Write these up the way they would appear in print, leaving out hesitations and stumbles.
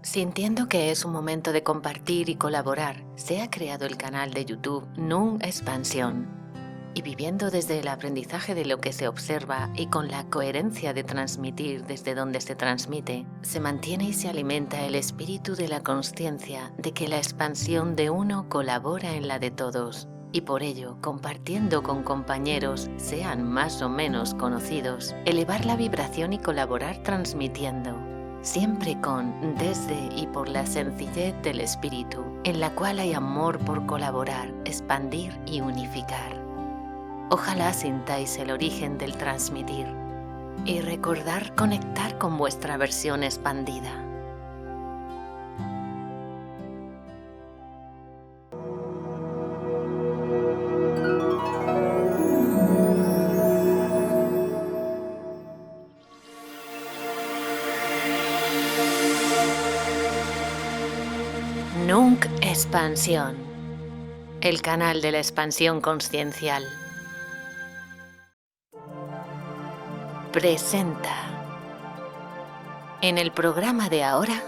Sintiendo que es un momento de compartir y colaborar, se ha creado el canal de YouTube Nun Expansión. Y viviendo desde el aprendizaje de lo que se observa y con la coherencia de transmitir desde donde se transmite, se mantiene y se alimenta el espíritu de la consciencia de que la expansión de uno colabora en la de todos. Y por ello, compartiendo con compañeros, sean más o menos conocidos, elevar la vibración y colaborar transmitiendo. Siempre con, desde y por la sencillez del espíritu, en la cual hay amor por colaborar, expandir y unificar. Ojalá sintáis el origen del transmitir y recordar conectar con vuestra versión expandida. Nunc Expansión, el canal de la expansión consciencial. Presenta. En el programa de ahora,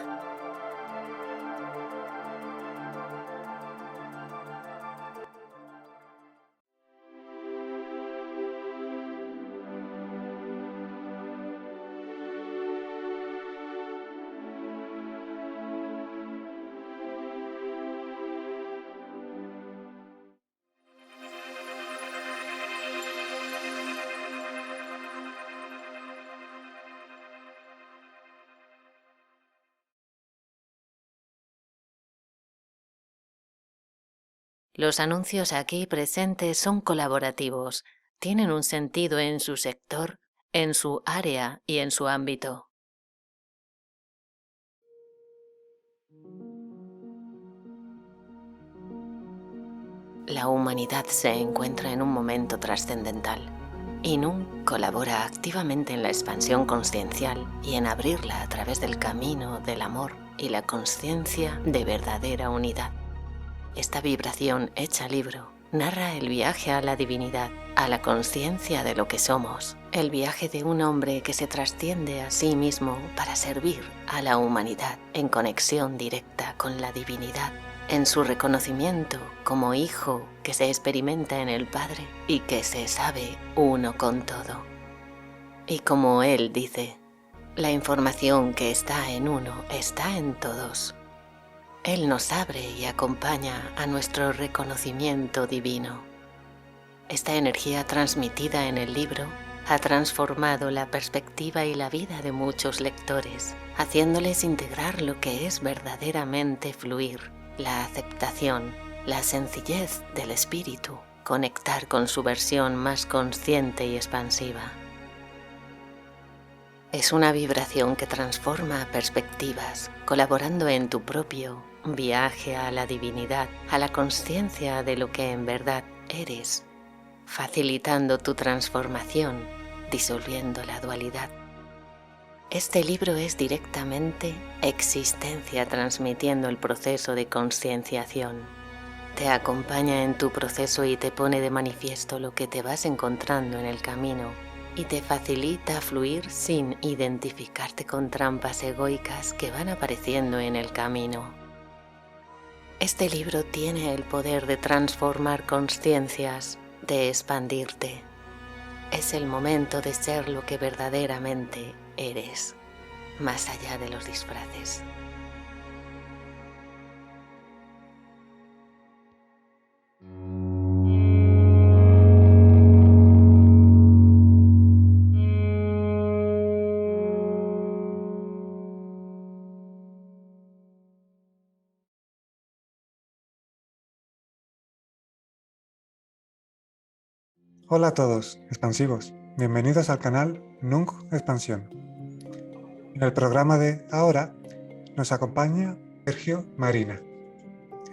los anuncios aquí presentes son colaborativos, tienen un sentido en su sector, en su área y en su ámbito. La humanidad se encuentra en un momento trascendental y NUN colabora activamente en la expansión consciencial y en abrirla a través del camino del amor y la consciencia de verdadera unidad. Esta vibración hecha libro narra el viaje a la divinidad, a la consciencia de lo que somos, el viaje de un hombre que se trasciende a sí mismo para servir a la humanidad en conexión directa con la divinidad, en su reconocimiento como hijo que se experimenta en el Padre y que se sabe uno con todo. Y como él dice, la información que está en uno está en todos. Él nos abre y acompaña a nuestro reconocimiento divino. Esta energía transmitida en el libro ha transformado la perspectiva y la vida de muchos lectores, haciéndoles integrar lo que es verdaderamente fluir, la aceptación, la sencillez del espíritu, conectar con su versión más consciente y expansiva. Es una vibración que transforma perspectivas, colaborando en tu propio viaje a la divinidad, a la consciencia de lo que en verdad eres, facilitando tu transformación, disolviendo la dualidad. Este libro es directamente existencia transmitiendo el proceso de conscienciación. Te acompaña en tu proceso y te pone de manifiesto lo que te vas encontrando en el camino y te facilita fluir sin identificarte con trampas egoicas que van apareciendo en el camino. Este libro tiene el poder de transformar consciencias, de expandirte. Es el momento de ser lo que verdaderamente eres, más allá de los disfraces. Hola a todos, expansivos. Bienvenidos al canal Nunc Expansión. En el programa de ahora nos acompaña Sergio Marina.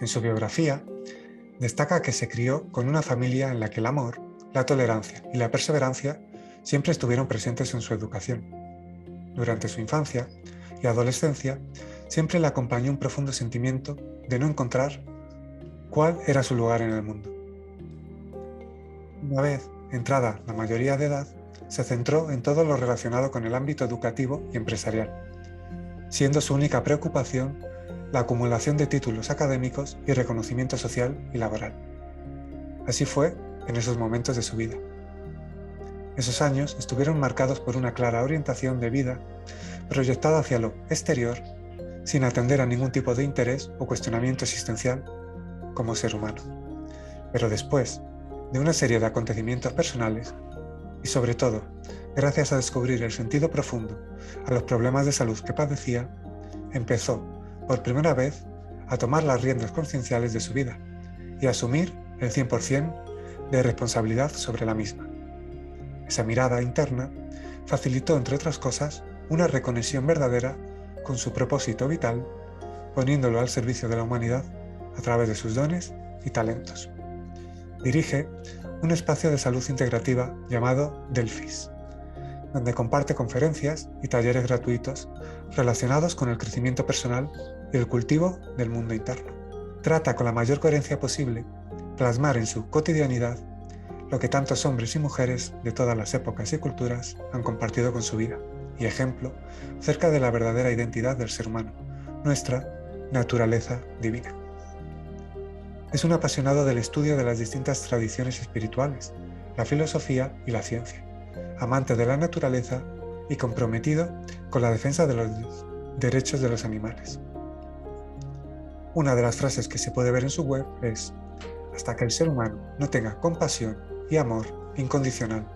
En su biografía destaca que se crió con una familia en la que el amor, la tolerancia y la perseverancia siempre estuvieron presentes en su educación. Durante su infancia y adolescencia siempre le acompañó un profundo sentimiento de no encontrar cuál era su lugar en el mundo. Una vez entrada la mayoría de edad, se centró en todo lo relacionado con el ámbito educativo y empresarial. siendo su única preocupación la acumulación de títulos académicos y reconocimiento social y laboral. Así fue en esos momentos de su vida. Esos años estuvieron marcados por una clara orientación de vida proyectada hacia lo exterior, sin atender a ningún tipo de interés o cuestionamiento existencial como ser humano. Pero después de una serie de acontecimientos personales, y sobre todo, gracias a descubrir el sentido profundo a los problemas de salud que padecía, empezó, por primera vez, a tomar las riendas concienciales de su vida y a asumir el 100% de responsabilidad sobre la misma. Esa mirada interna facilitó, entre otras cosas, una reconexión verdadera con su propósito vital, poniéndolo al servicio de la humanidad a través de sus dones y talentos. Dirige un espacio de salud integrativa llamado Delphis, donde comparte conferencias y talleres gratuitos relacionados con el crecimiento personal y el cultivo del mundo interno. Trata con la mayor coherencia posible plasmar en su cotidianidad lo que tantos hombres y mujeres de todas las épocas y culturas han compartido con su vida, y ejemplo cerca de la verdadera identidad del ser humano, nuestra naturaleza divina. Es un apasionado del estudio de las distintas tradiciones espirituales, la filosofía y la ciencia, amante de la naturaleza y comprometido con la defensa de los derechos de los animales. Una de las frases que se puede ver en su web es: hasta que el ser humano no tenga compasión y amor incondicional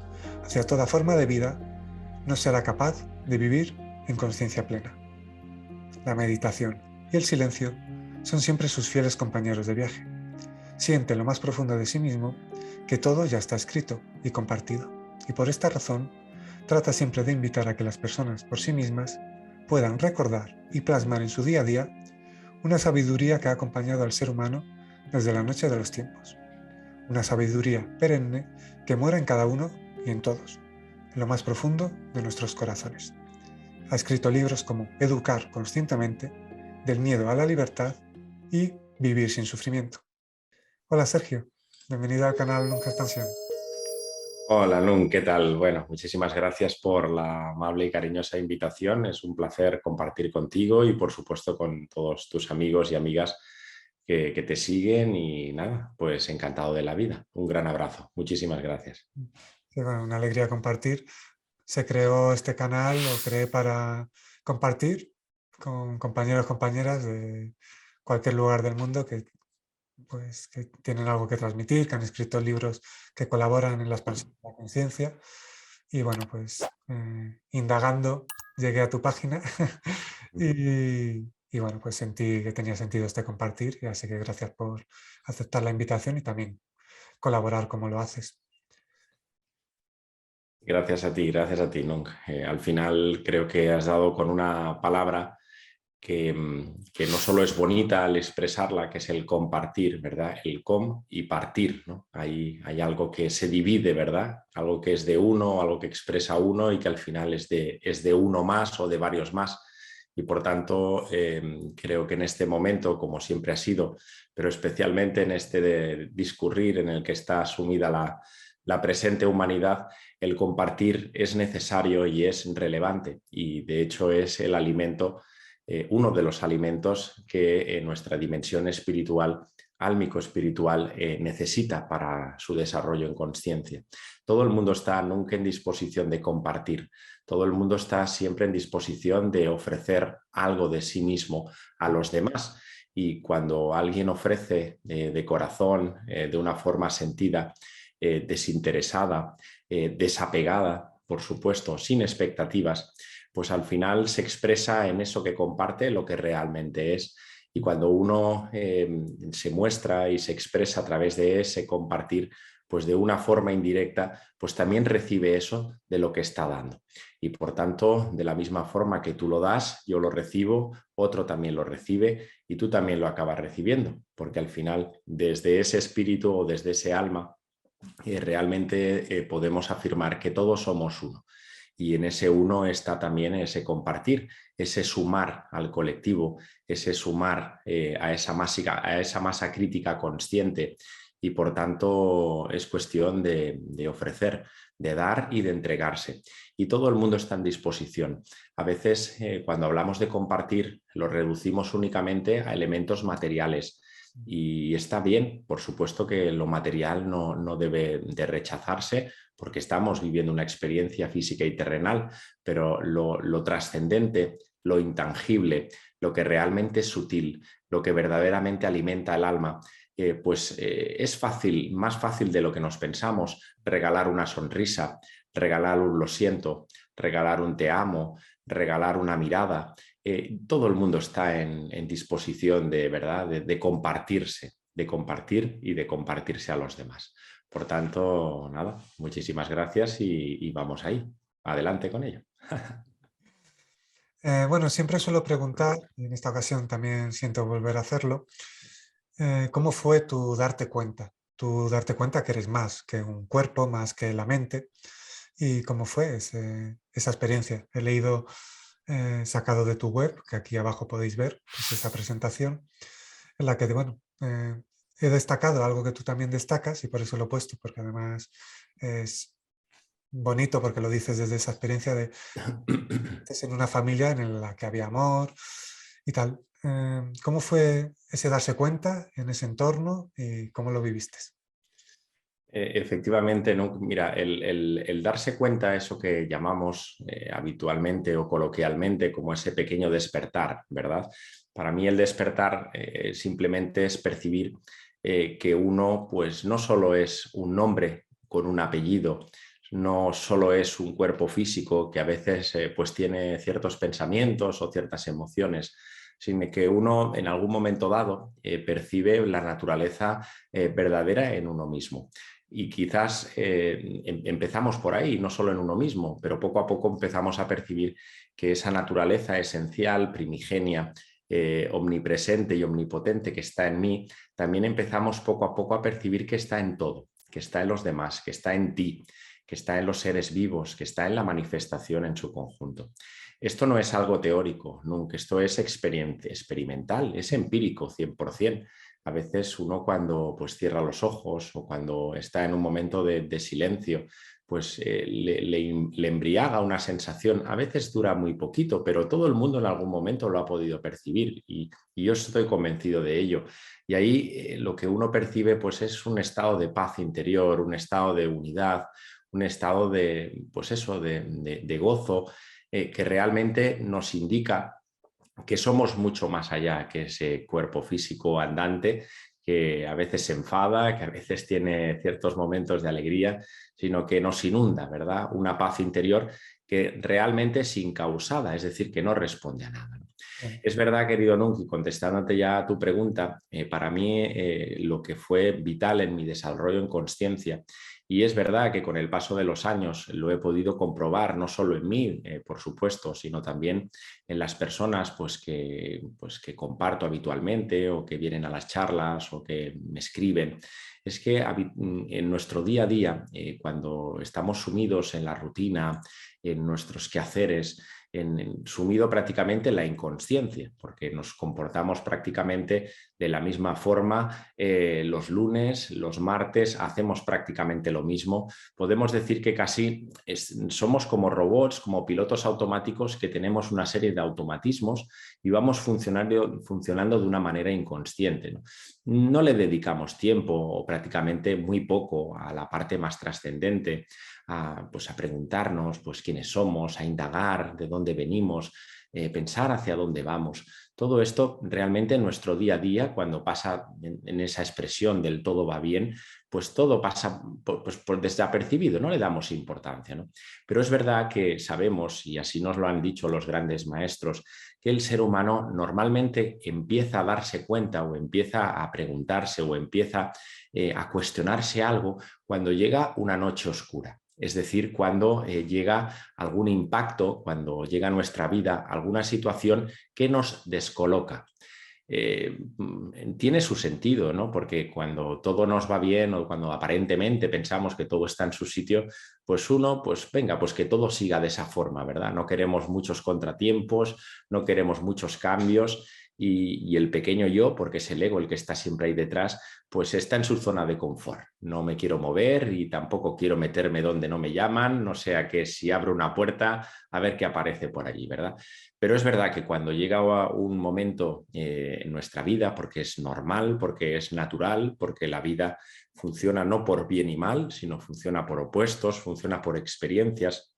hacia toda forma de vida, no será capaz de vivir en conciencia plena. La meditación y el silencio son siempre sus fieles compañeros de viaje. Siente en lo más profundo de sí mismo que todo ya está escrito y compartido, y por esta razón trata siempre de invitar a que las personas por sí mismas puedan recordar y plasmar en su día a día una sabiduría que ha acompañado al ser humano desde la noche de los tiempos. Una sabiduría perenne que mora en cada uno y en todos, en lo más profundo de nuestros corazones. Ha escrito libros como Educar conscientemente, Del miedo a la libertad y Vivir sin sufrimiento. Hola Sergio, bienvenido al canal Nunca Expansión. Hola, Nun, ¿qué tal? Bueno, muchísimas gracias por la amable y cariñosa invitación. Es un placer compartir contigo y, por supuesto, con todos tus amigos y amigas que te siguen. Y nada, pues encantado de la vida. Un gran abrazo. Muchísimas gracias. Sí, bueno, una alegría compartir. Se creó este canal, lo creé para compartir con compañeros y compañeras de cualquier lugar del mundo que tienen algo que transmitir, que han escrito libros que colaboran en la expansión de la conciencia. Y bueno, indagando, llegué a tu página y bueno, pues sentí que tenía sentido este compartir, y así que gracias por aceptar la invitación y también colaborar como lo haces. Gracias a ti, Nung. Al final creo que has dado con una palabra que no solo es bonita al expresarla, que es el compartir, ¿verdad? El com y partir, ¿no? Hay algo que se divide, ¿verdad? Algo que es de uno, algo que expresa uno y que al final es de uno más o de varios más. Y por tanto, creo que en este momento, como siempre ha sido, pero especialmente en este de discurrir en el que está sumida la presente humanidad, el compartir es necesario y es relevante. Y de hecho es el alimento, uno de los alimentos que nuestra dimensión espiritual, álmico-espiritual, necesita para su desarrollo en consciencia. Todo el mundo está nunca en disposición de compartir, todo el mundo está siempre en disposición de ofrecer algo de sí mismo a los demás. Y cuando alguien ofrece de corazón, de una forma sentida, desinteresada, desapegada, por supuesto, sin expectativas, pues al final se expresa en eso que comparte lo que realmente es. Y cuando uno se muestra y se expresa a través de ese compartir, pues de una forma indirecta, pues también recibe eso de lo que está dando. Y por tanto, de la misma forma que tú lo das, yo lo recibo, otro también lo recibe y tú también lo acabas recibiendo, porque al final, desde ese espíritu o desde ese alma, realmente podemos afirmar que todos somos uno. Y en ese uno está también ese compartir, ese sumar al colectivo, ese sumar a esa masa crítica consciente. Y por tanto es cuestión de ofrecer, de dar y de entregarse. y todo el mundo está en disposición. A veces cuando hablamos de compartir lo reducimos únicamente a elementos materiales y está bien, por supuesto que lo material no debe de rechazarse porque estamos viviendo una experiencia física y terrenal, pero lo trascendente, lo intangible, lo que realmente es sutil, lo que verdaderamente alimenta el alma, es fácil, más fácil de lo que nos pensamos, regalar una sonrisa, regalar un lo siento, regalar un te amo, regalar una mirada. Todo el mundo está en disposición de, ¿verdad? De compartirse, de compartir y de compartirse a los demás. Por tanto, nada, muchísimas gracias y vamos ahí. Adelante con ello. Bueno, siempre suelo preguntar, y en esta ocasión también siento volver a hacerlo, ¿cómo fue tu darte cuenta? Tu darte cuenta que eres más que un cuerpo, más que la mente. ¿Y cómo fue esa experiencia? He leído, sacado de tu web, que aquí abajo podéis ver, pues esa presentación, en la que, bueno, he destacado algo que tú también destacas y por eso lo he puesto, porque además es bonito porque lo dices desde esa experiencia de en una familia en la que había amor y tal. ¿Cómo fue ese darse cuenta en ese entorno y cómo lo viviste? Efectivamente, ¿no? Mira, el darse cuenta, eso que llamamos habitualmente o coloquialmente como ese pequeño despertar, ¿verdad? Para mí el despertar simplemente es percibir que uno pues no solo es un nombre con un apellido, no solo es un cuerpo físico que a veces pues tiene ciertos pensamientos o ciertas emociones, sino que uno en algún momento dado percibe la naturaleza verdadera en uno mismo. Y quizás empezamos por ahí, no solo en uno mismo, pero poco a poco empezamos a percibir que esa naturaleza esencial, primigenia, omnipresente y omnipotente que está en mí, también empezamos poco a poco a percibir que está en todo, que está en los demás, que está en ti, que está en los seres vivos, que está en la manifestación en su conjunto. Esto no es algo teórico, nunca, esto es experimental, es empírico 100%. A veces uno cuando pues, cierra los ojos o cuando está en un momento de silencio, pues le embriaga una sensación, a veces dura muy poquito, pero todo el mundo en algún momento lo ha podido percibir y yo estoy convencido de ello. Y ahí lo que uno percibe pues, es un estado de paz interior, un estado de unidad, un estado de, pues eso, de gozo que realmente nos indica que somos mucho más allá que ese cuerpo físico andante que a veces se enfada, que a veces tiene ciertos momentos de alegría, sino que nos inunda, ¿verdad? Una paz interior que realmente es incausada, es decir, que no responde a nada. Es verdad, querido Nunc, contestándote ya a tu pregunta, para mí lo que fue vital en mi desarrollo en consciencia, y es verdad que con el paso de los años lo he podido comprobar, no solo en mí, por supuesto, sino también en las personas pues que comparto habitualmente o que vienen a las charlas o que me escriben, es que en nuestro día a día, cuando estamos sumidos en la rutina, en nuestros quehaceres, sumido prácticamente en la inconsciencia, porque nos comportamos prácticamente de la misma forma los lunes, los martes, hacemos prácticamente lo mismo. Podemos decir que casi somos como robots, como pilotos automáticos que tenemos una serie de automatismos y vamos funcionando de una manera inconsciente, ¿no? No le dedicamos tiempo o prácticamente muy poco a la parte más trascendente, pues a preguntarnos pues, quiénes somos, a indagar de dónde venimos, pensar hacia dónde vamos. Todo esto realmente en nuestro día a día, cuando pasa en esa expresión del todo va bien, pues todo pasa por desapercibido, no le damos importancia, ¿no? Pero es verdad que sabemos, y así nos lo han dicho los grandes maestros, que el ser humano normalmente empieza a darse cuenta o empieza a preguntarse o empieza a cuestionarse algo cuando llega una noche oscura. Es decir, cuando llega algún impacto, cuando llega a nuestra vida alguna situación que nos descoloca. Tiene su sentido, ¿no? Porque cuando todo nos va bien o cuando aparentemente pensamos que todo está en su sitio, pues uno, pues venga, pues que todo siga de esa forma, ¿verdad? No queremos muchos contratiempos, no queremos muchos cambios y el pequeño yo, porque es el ego el que está siempre ahí detrás, pues está en su zona de confort. No me quiero mover y tampoco quiero meterme donde no me llaman, no sea que si abro una puerta, a ver qué aparece por allí, ¿verdad? Pero es verdad que cuando llega un momento en nuestra vida, porque es normal, porque es natural, porque la vida funciona no por bien y mal, sino funciona por opuestos, funciona por experiencias.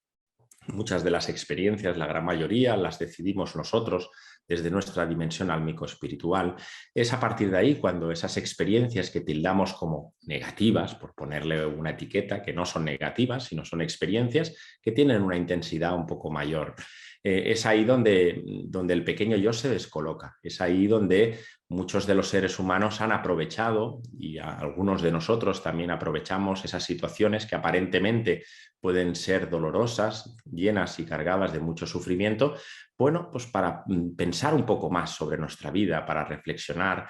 Muchas de las experiencias, la gran mayoría, las decidimos nosotros desde nuestra dimensión álmico-espiritual. Es a partir de ahí cuando esas experiencias que tildamos como negativas, por ponerle una etiqueta, que no son negativas, sino son experiencias que tienen una intensidad un poco mayor. Es ahí donde el pequeño yo se descoloca, es ahí donde muchos de los seres humanos han aprovechado, y algunos de nosotros también aprovechamos esas situaciones que aparentemente pueden ser dolorosas, llenas y cargadas de mucho sufrimiento, bueno, pues para pensar un poco más sobre nuestra vida, para reflexionar,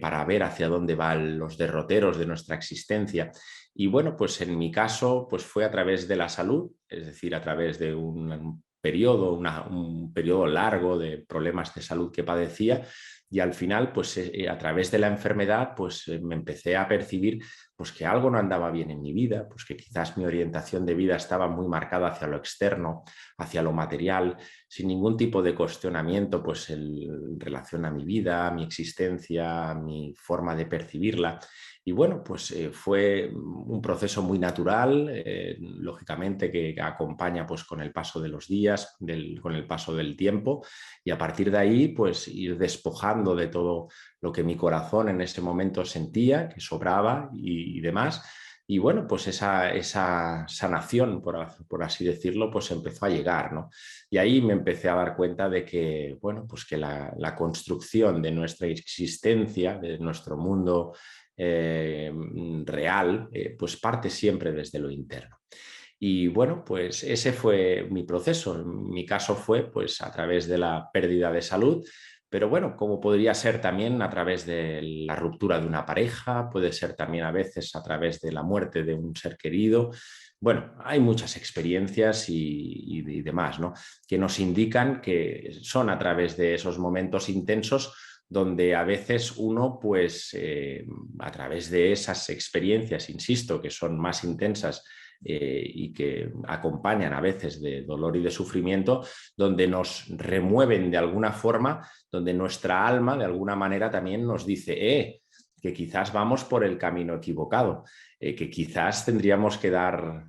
para ver hacia dónde van los derroteros de nuestra existencia. Y bueno, pues en mi caso, pues fue a través de la salud, es decir, a través de un periodo, un periodo largo de problemas de salud que padecía, y al final, pues a través de la enfermedad, pues me empecé a percibir pues que algo no andaba bien en mi vida, pues que quizás mi orientación de vida estaba muy marcada hacia lo externo, hacia lo material, sin ningún tipo de cuestionamiento pues en relación a mi vida, a mi existencia, a mi forma de percibirla. Y bueno, pues fue un proceso muy natural, lógicamente que acompaña pues con el paso de los días, con el paso del tiempo, y a partir de ahí pues ir despojando de todo lo que mi corazón en ese momento sentía, que sobraba y demás. Y bueno, pues esa sanación, por así decirlo, pues empezó a llegar, ¿no? Y ahí me empecé a dar cuenta de que, bueno, pues que la construcción de nuestra existencia, de nuestro mundo real, pues parte siempre desde lo interno. Y bueno, pues ese fue mi proceso. En mi caso fue pues a través de la pérdida de salud, pero bueno, como podría ser también a través de la ruptura de una pareja, puede ser también a veces a través de la muerte de un ser querido. Bueno, hay muchas experiencias y demás, ¿no? Que nos indican que son a través de esos momentos intensos donde a veces uno, pues a través de esas experiencias, insisto, que son más intensas, y que acompañan a veces de dolor y de sufrimiento, donde nos remueven de alguna forma, donde nuestra alma de alguna manera también nos dice, que quizás vamos por el camino equivocado, que quizás tendríamos que dar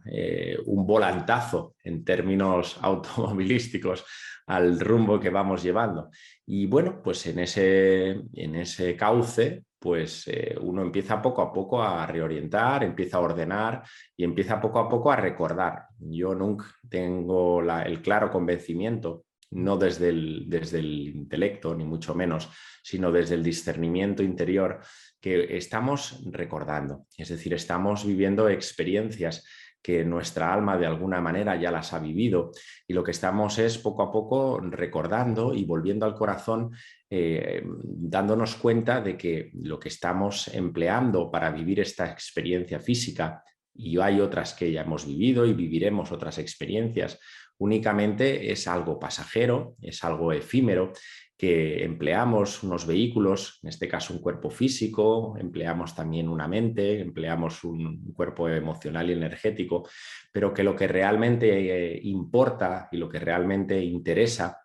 un volantazo en términos automovilísticos al rumbo que vamos llevando. Y bueno, pues en ese cauce, pues uno empieza poco a poco a reorientar, empieza a ordenar y empieza poco a poco a recordar. Yo nunca tengo el claro convencimiento, no desde el intelecto, ni mucho menos, sino desde el discernimiento interior, que estamos recordando. Es decir, estamos viviendo experiencias que nuestra alma de alguna manera ya las ha vivido, y lo que estamos es poco a poco recordando y volviendo al corazón, dándonos cuenta de que lo que estamos empleando para vivir esta experiencia física, y hay otras que ya hemos vivido y viviremos otras experiencias, únicamente es algo pasajero, es algo efímero, que empleamos unos vehículos, en este caso un cuerpo físico, empleamos también una mente, empleamos un cuerpo emocional y energético, pero que lo que realmente importa y lo que realmente interesa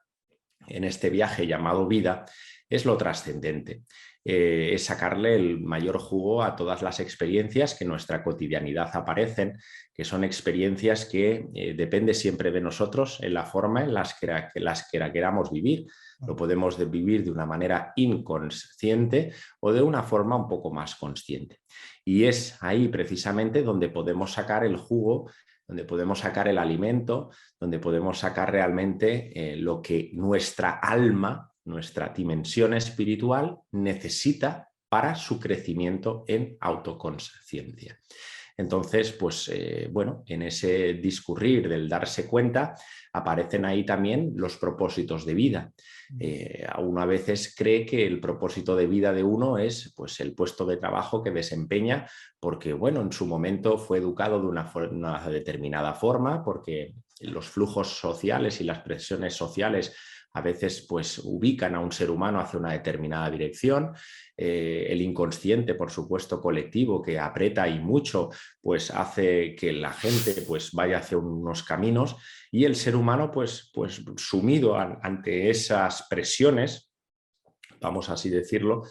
en este viaje llamado vida es lo trascendente. Es sacarle el mayor jugo a todas las experiencias que en nuestra cotidianidad aparecen, que son experiencias que depende siempre de nosotros en la forma en las que queramos vivir. Lo podemos vivir de una manera inconsciente o de una forma un poco más consciente. Y es ahí precisamente donde podemos sacar el jugo, donde podemos sacar el alimento, donde podemos sacar realmente lo que nuestra alma, nuestra dimensión espiritual necesita para su crecimiento en autoconsciencia. Entonces, pues bueno, en ese discurrir del darse cuenta aparecen ahí también los propósitos de vida. Uno a veces cree que el propósito de vida de uno es pues, el puesto de trabajo que desempeña porque, bueno, en su momento fue educado de una determinada forma, porque los flujos sociales y las presiones sociales a veces pues ubican a un ser humano hacia una determinada dirección. El inconsciente, por supuesto, colectivo, que aprieta y mucho, pues hace que la gente pues vaya hacia unos caminos, y el ser humano pues sumido ante esas presiones, vamos así decirlo,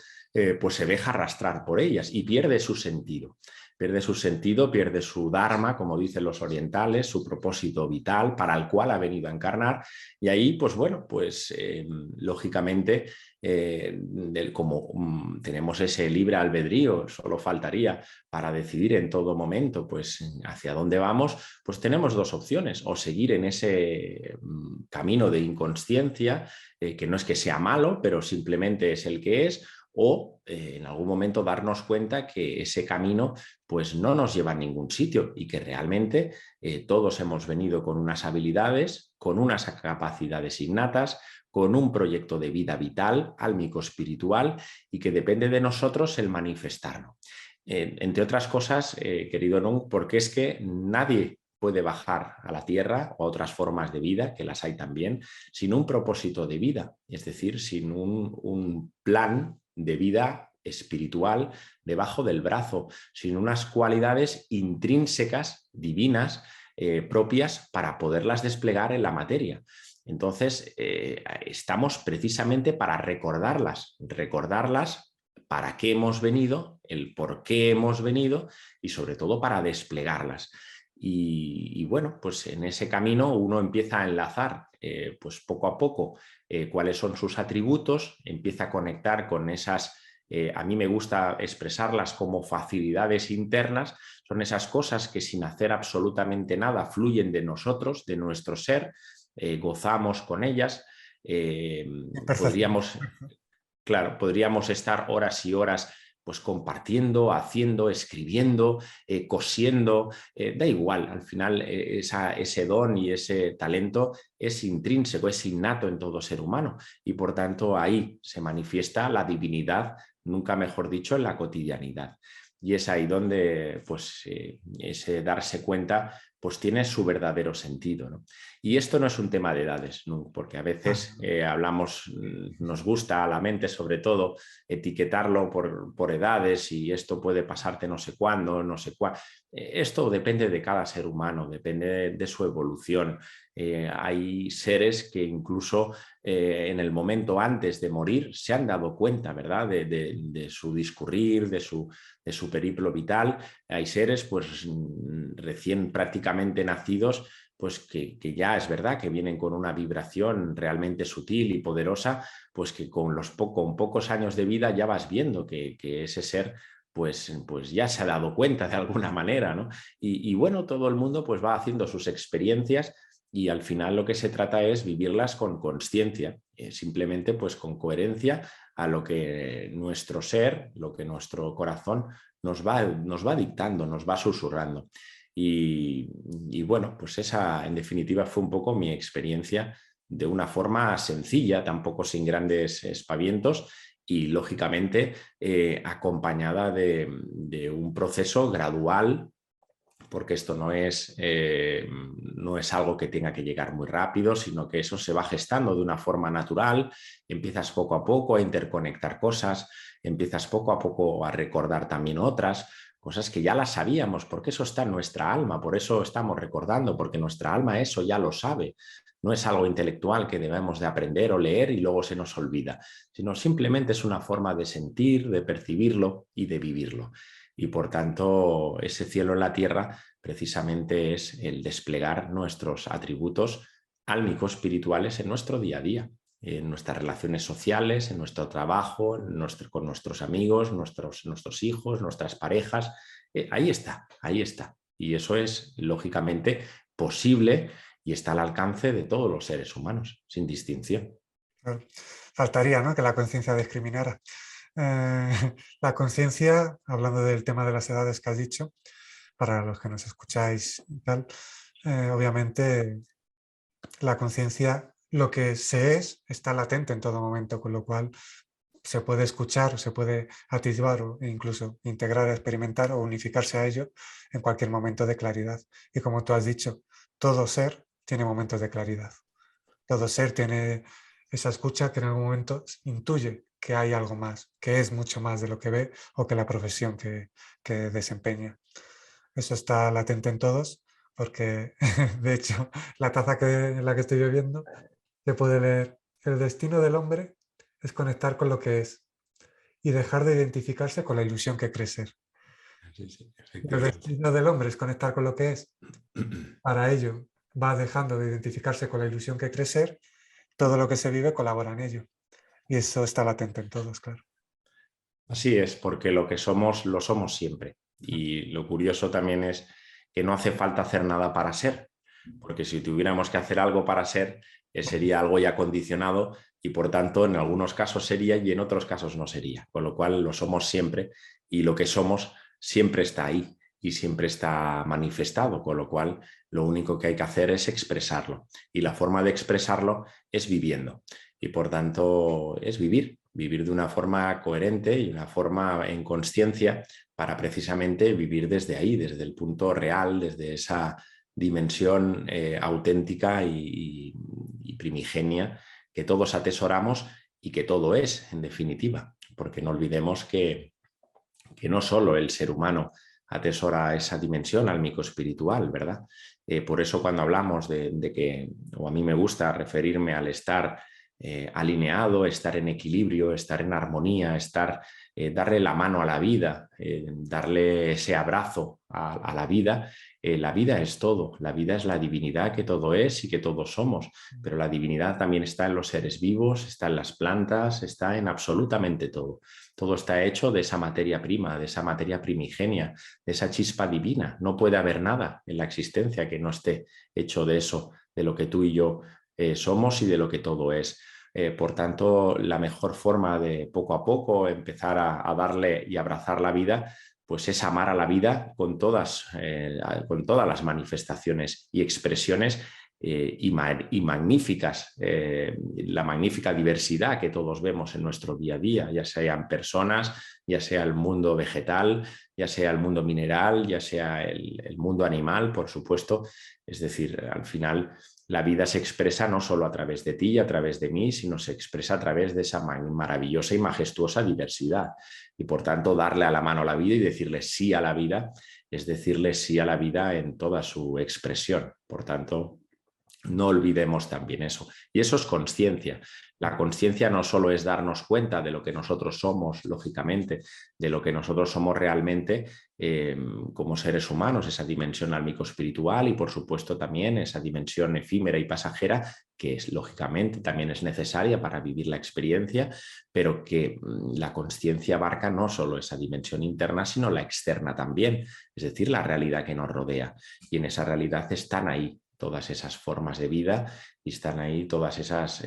pues se deja arrastrar por ellas y pierde su sentido. Pierde su sentido, pierde su dharma, como dicen los orientales, su propósito vital para el cual ha venido a encarnar. Y ahí, pues bueno, pues lógicamente, como tenemos ese libre albedrío, solo faltaría para decidir en todo momento pues hacia dónde vamos, pues tenemos dos opciones: o seguir en ese camino de inconsciencia, que no es que sea malo, pero simplemente es el que es, o en algún momento darnos cuenta que ese camino pues no nos lleva a ningún sitio, y que realmente todos hemos venido con unas habilidades, con unas capacidades innatas, con un proyecto de vida vital, álmico, espiritual, y que depende de nosotros el manifestarlo. Entre otras cosas, querido Nung, porque es que nadie puede bajar a la tierra o a otras formas de vida, que las hay también, sin un propósito de vida, es decir, sin un plan de vida espiritual debajo del brazo, sin unas cualidades intrínsecas, divinas, propias para poderlas desplegar en la materia. Entonces, estamos precisamente para recordarlas para qué hemos venido, el por qué hemos venido, y sobre todo para desplegarlas. Y bueno, pues en ese camino uno empieza a enlazar pues poco a poco cuáles son sus atributos, empieza a conectar con esas, a mí me gusta expresarlas como facilidades internas. Son esas cosas que sin hacer absolutamente nada fluyen de nosotros, de nuestro ser, gozamos con ellas. Perfecto. Podríamos estar horas y horas pues compartiendo, haciendo, escribiendo, cosiendo, da igual, al final ese don y ese talento es intrínseco, es innato en todo ser humano, y por tanto ahí se manifiesta la divinidad, nunca mejor dicho, en la cotidianidad. Y es ahí donde pues, ese darse cuenta pues tiene su verdadero sentido, ¿no? Y esto no es un tema de edades, ¿no? Porque a veces hablamos, nos gusta a la mente sobre todo etiquetarlo por edades, y esto puede pasarte no sé cuándo, no sé cuándo. Esto depende de cada ser humano, depende de su evolución. Hay seres que incluso en el momento antes de morir se han dado cuenta, ¿verdad?, de su discurrir, de su periplo vital. Hay seres pues recién prácticamente nacidos, pues que ya es verdad que vienen con una vibración realmente sutil y poderosa, pues que con pocos años de vida ya vas viendo que ese ser pues ya se ha dado cuenta de alguna manera, ¿no? Y bueno, todo el mundo pues va haciendo sus experiencias, y al final lo que se trata es vivirlas con consciencia, simplemente pues con coherencia a lo que nuestro ser, lo que nuestro corazón nos va dictando, nos va susurrando. Y bueno, pues esa en definitiva fue un poco mi experiencia, de una forma sencilla, tampoco sin grandes espavientos, y lógicamente acompañada de un proceso gradual, porque esto no es algo que tenga que llegar muy rápido, sino que eso se va gestando de una forma natural. Empiezas poco a poco a interconectar cosas, empiezas poco a poco a recordar también otras cosas que ya las sabíamos, porque eso está en nuestra alma, por eso estamos recordando, porque nuestra alma eso ya lo sabe. No es algo intelectual que debemos de aprender o leer y luego se nos olvida, sino simplemente es una forma de sentir, de percibirlo y de vivirlo. Y por tanto, ese cielo en la tierra precisamente es el desplegar nuestros atributos álmicos espirituales en nuestro día a día, en nuestras relaciones sociales, en nuestro trabajo, con nuestros amigos, nuestros hijos, nuestras parejas. Ahí está, ahí está. Y eso es lógicamente posible y está al alcance de todos los seres humanos, sin distinción. Faltaría, ¿no?, que la conciencia discriminara. La conciencia, hablando del tema de las edades que has dicho, para los que nos escucháis y tal, obviamente la conciencia, lo que se es, está latente en todo momento, con lo cual se puede escuchar, se puede atisbar o incluso integrar, experimentar o unificarse a ello en cualquier momento de claridad. Y como tú has dicho, todo ser tiene momentos de claridad. Todo ser tiene esa escucha que en algún momento intuye que hay algo más, que es mucho más de lo que ve o que la profesión que desempeña. Eso está latente en todos, porque de hecho la taza en la que estoy bebiendo se puede leer: el destino del hombre es conectar con lo que es y dejar de identificarse con la ilusión que cree ser. Sí, sí, El efectivamente. destino del hombre es conectar con lo que es. Para ello va dejando de identificarse con la ilusión que cree ser. Todo lo que se vive colabora en ello. Y eso está latente en todos, claro. Así es, porque lo que somos, lo somos siempre. Y lo curioso también es que no hace falta hacer nada para ser, porque si tuviéramos que hacer algo para ser, sería algo ya condicionado y por tanto en algunos casos sería y en otros casos no sería. Con lo cual lo somos siempre y lo que somos siempre está ahí y siempre está manifestado, con lo cual lo único que hay que hacer es expresarlo. Y la forma de expresarlo es viviendo. Y por tanto es vivir, vivir de una forma coherente y una forma en consciencia para precisamente vivir desde ahí, desde el punto real, desde esa dimensión auténtica y primigenia que todos atesoramos y que todo es, en definitiva, porque no olvidemos que no solo el ser humano atesora esa dimensión álmico espiritual, ¿verdad? Por eso cuando hablamos de que, o a mí me gusta referirme al estar alineado, estar en equilibrio, estar en armonía, darle la mano a la vida, darle ese abrazo a la vida. La vida es todo, la vida es la divinidad que todo es y que todos somos, pero la divinidad también está en los seres vivos, está en las plantas, está en absolutamente todo. Todo está hecho de esa materia prima, de esa materia primigenia, de esa chispa divina. No puede haber nada en la existencia que no esté hecho de eso, de lo que tú y yo somos y de lo que todo es. Por tanto, la mejor forma de poco a poco empezar a darle y abrazar la vida, pues es amar a la vida con todas las manifestaciones y expresiones y magníficas, la magnífica diversidad que todos vemos en nuestro día a día, ya sean personas, ya sea el mundo vegetal, ya sea el mundo mineral, ya sea el mundo animal, por supuesto. Es decir, al final la vida se expresa no solo a través de ti y a través de mí, sino se expresa a través de esa maravillosa y majestuosa diversidad. Y por tanto, darle a la mano a la vida y decirle sí a la vida es decirle sí a la vida en toda su expresión. Por tanto, no olvidemos también eso. Y eso es conciencia. La conciencia no solo es darnos cuenta de lo que nosotros somos, lógicamente, de lo que nosotros somos realmente como seres humanos, esa dimensión álmico-espiritual y, por supuesto, también esa dimensión efímera y pasajera que es, lógicamente, también es necesaria para vivir la experiencia, pero que la conciencia abarca no solo esa dimensión interna, sino la externa también, es decir, la realidad que nos rodea. Y en esa realidad están ahí todas esas formas de vida y están ahí todas esas,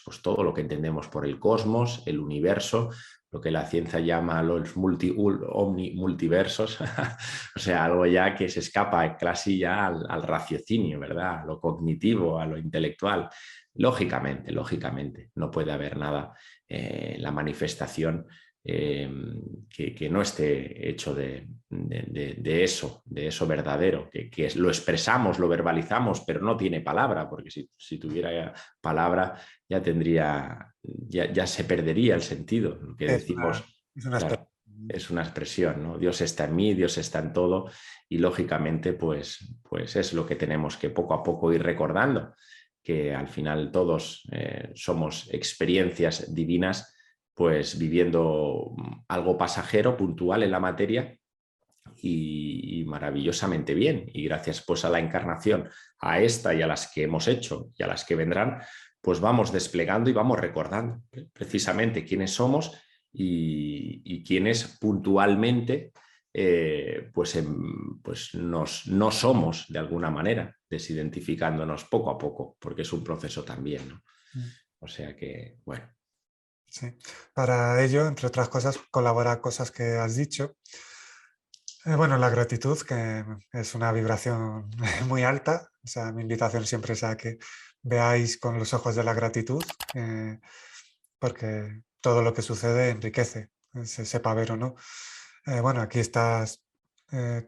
pues todo lo que entendemos por el cosmos, el universo, lo que la ciencia llama los multiversos, o sea, algo ya que se escapa casi ya al raciocinio, ¿verdad? A lo cognitivo, a lo intelectual. Lógicamente, no puede haber nada, la manifestación que no esté hecho de eso verdadero, que lo expresamos, lo verbalizamos, pero no tiene palabra, porque si tuviera palabra ya se perdería el sentido. Lo que Es decimos, es una claro, es una expresión, ¿no? Dios está en mí, Dios está en todo, y lógicamente pues es lo que tenemos que poco a poco ir recordando, que al final todos somos experiencias divinas, pues viviendo algo pasajero, puntual en la materia y maravillosamente bien. Y gracias pues a la encarnación, a esta y a las que hemos hecho y a las que vendrán, pues vamos desplegando y vamos recordando precisamente quiénes somos y quiénes puntualmente pues no somos de alguna manera, desidentificándonos poco a poco, porque es un proceso también, ¿no? O sea que, bueno. Sí. Para ello, entre otras cosas, colabora cosas que has dicho. Bueno, la gratitud, que es una vibración muy alta. O sea, mi invitación siempre es a que veáis con los ojos de la gratitud, porque todo lo que sucede enriquece, se sepa ver o no. Bueno, aquí estás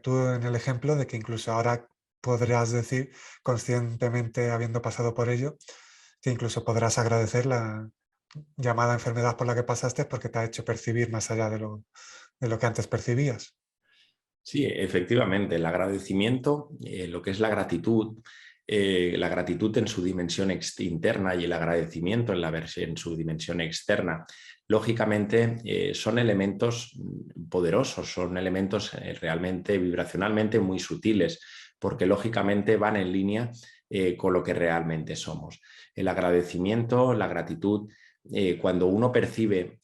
tú en el ejemplo de que incluso ahora podrías decir, conscientemente habiendo pasado por ello, que incluso podrás agradecer la llamada enfermedad por la que pasaste porque te ha hecho percibir más allá de lo que antes percibías. Sí, efectivamente, el agradecimiento, lo que es la gratitud en su dimensión interna y el agradecimiento en su dimensión externa, lógicamente son elementos poderosos, son elementos realmente vibracionalmente muy sutiles, porque lógicamente van en línea con lo que realmente somos. El agradecimiento, la gratitud, cuando uno percibe,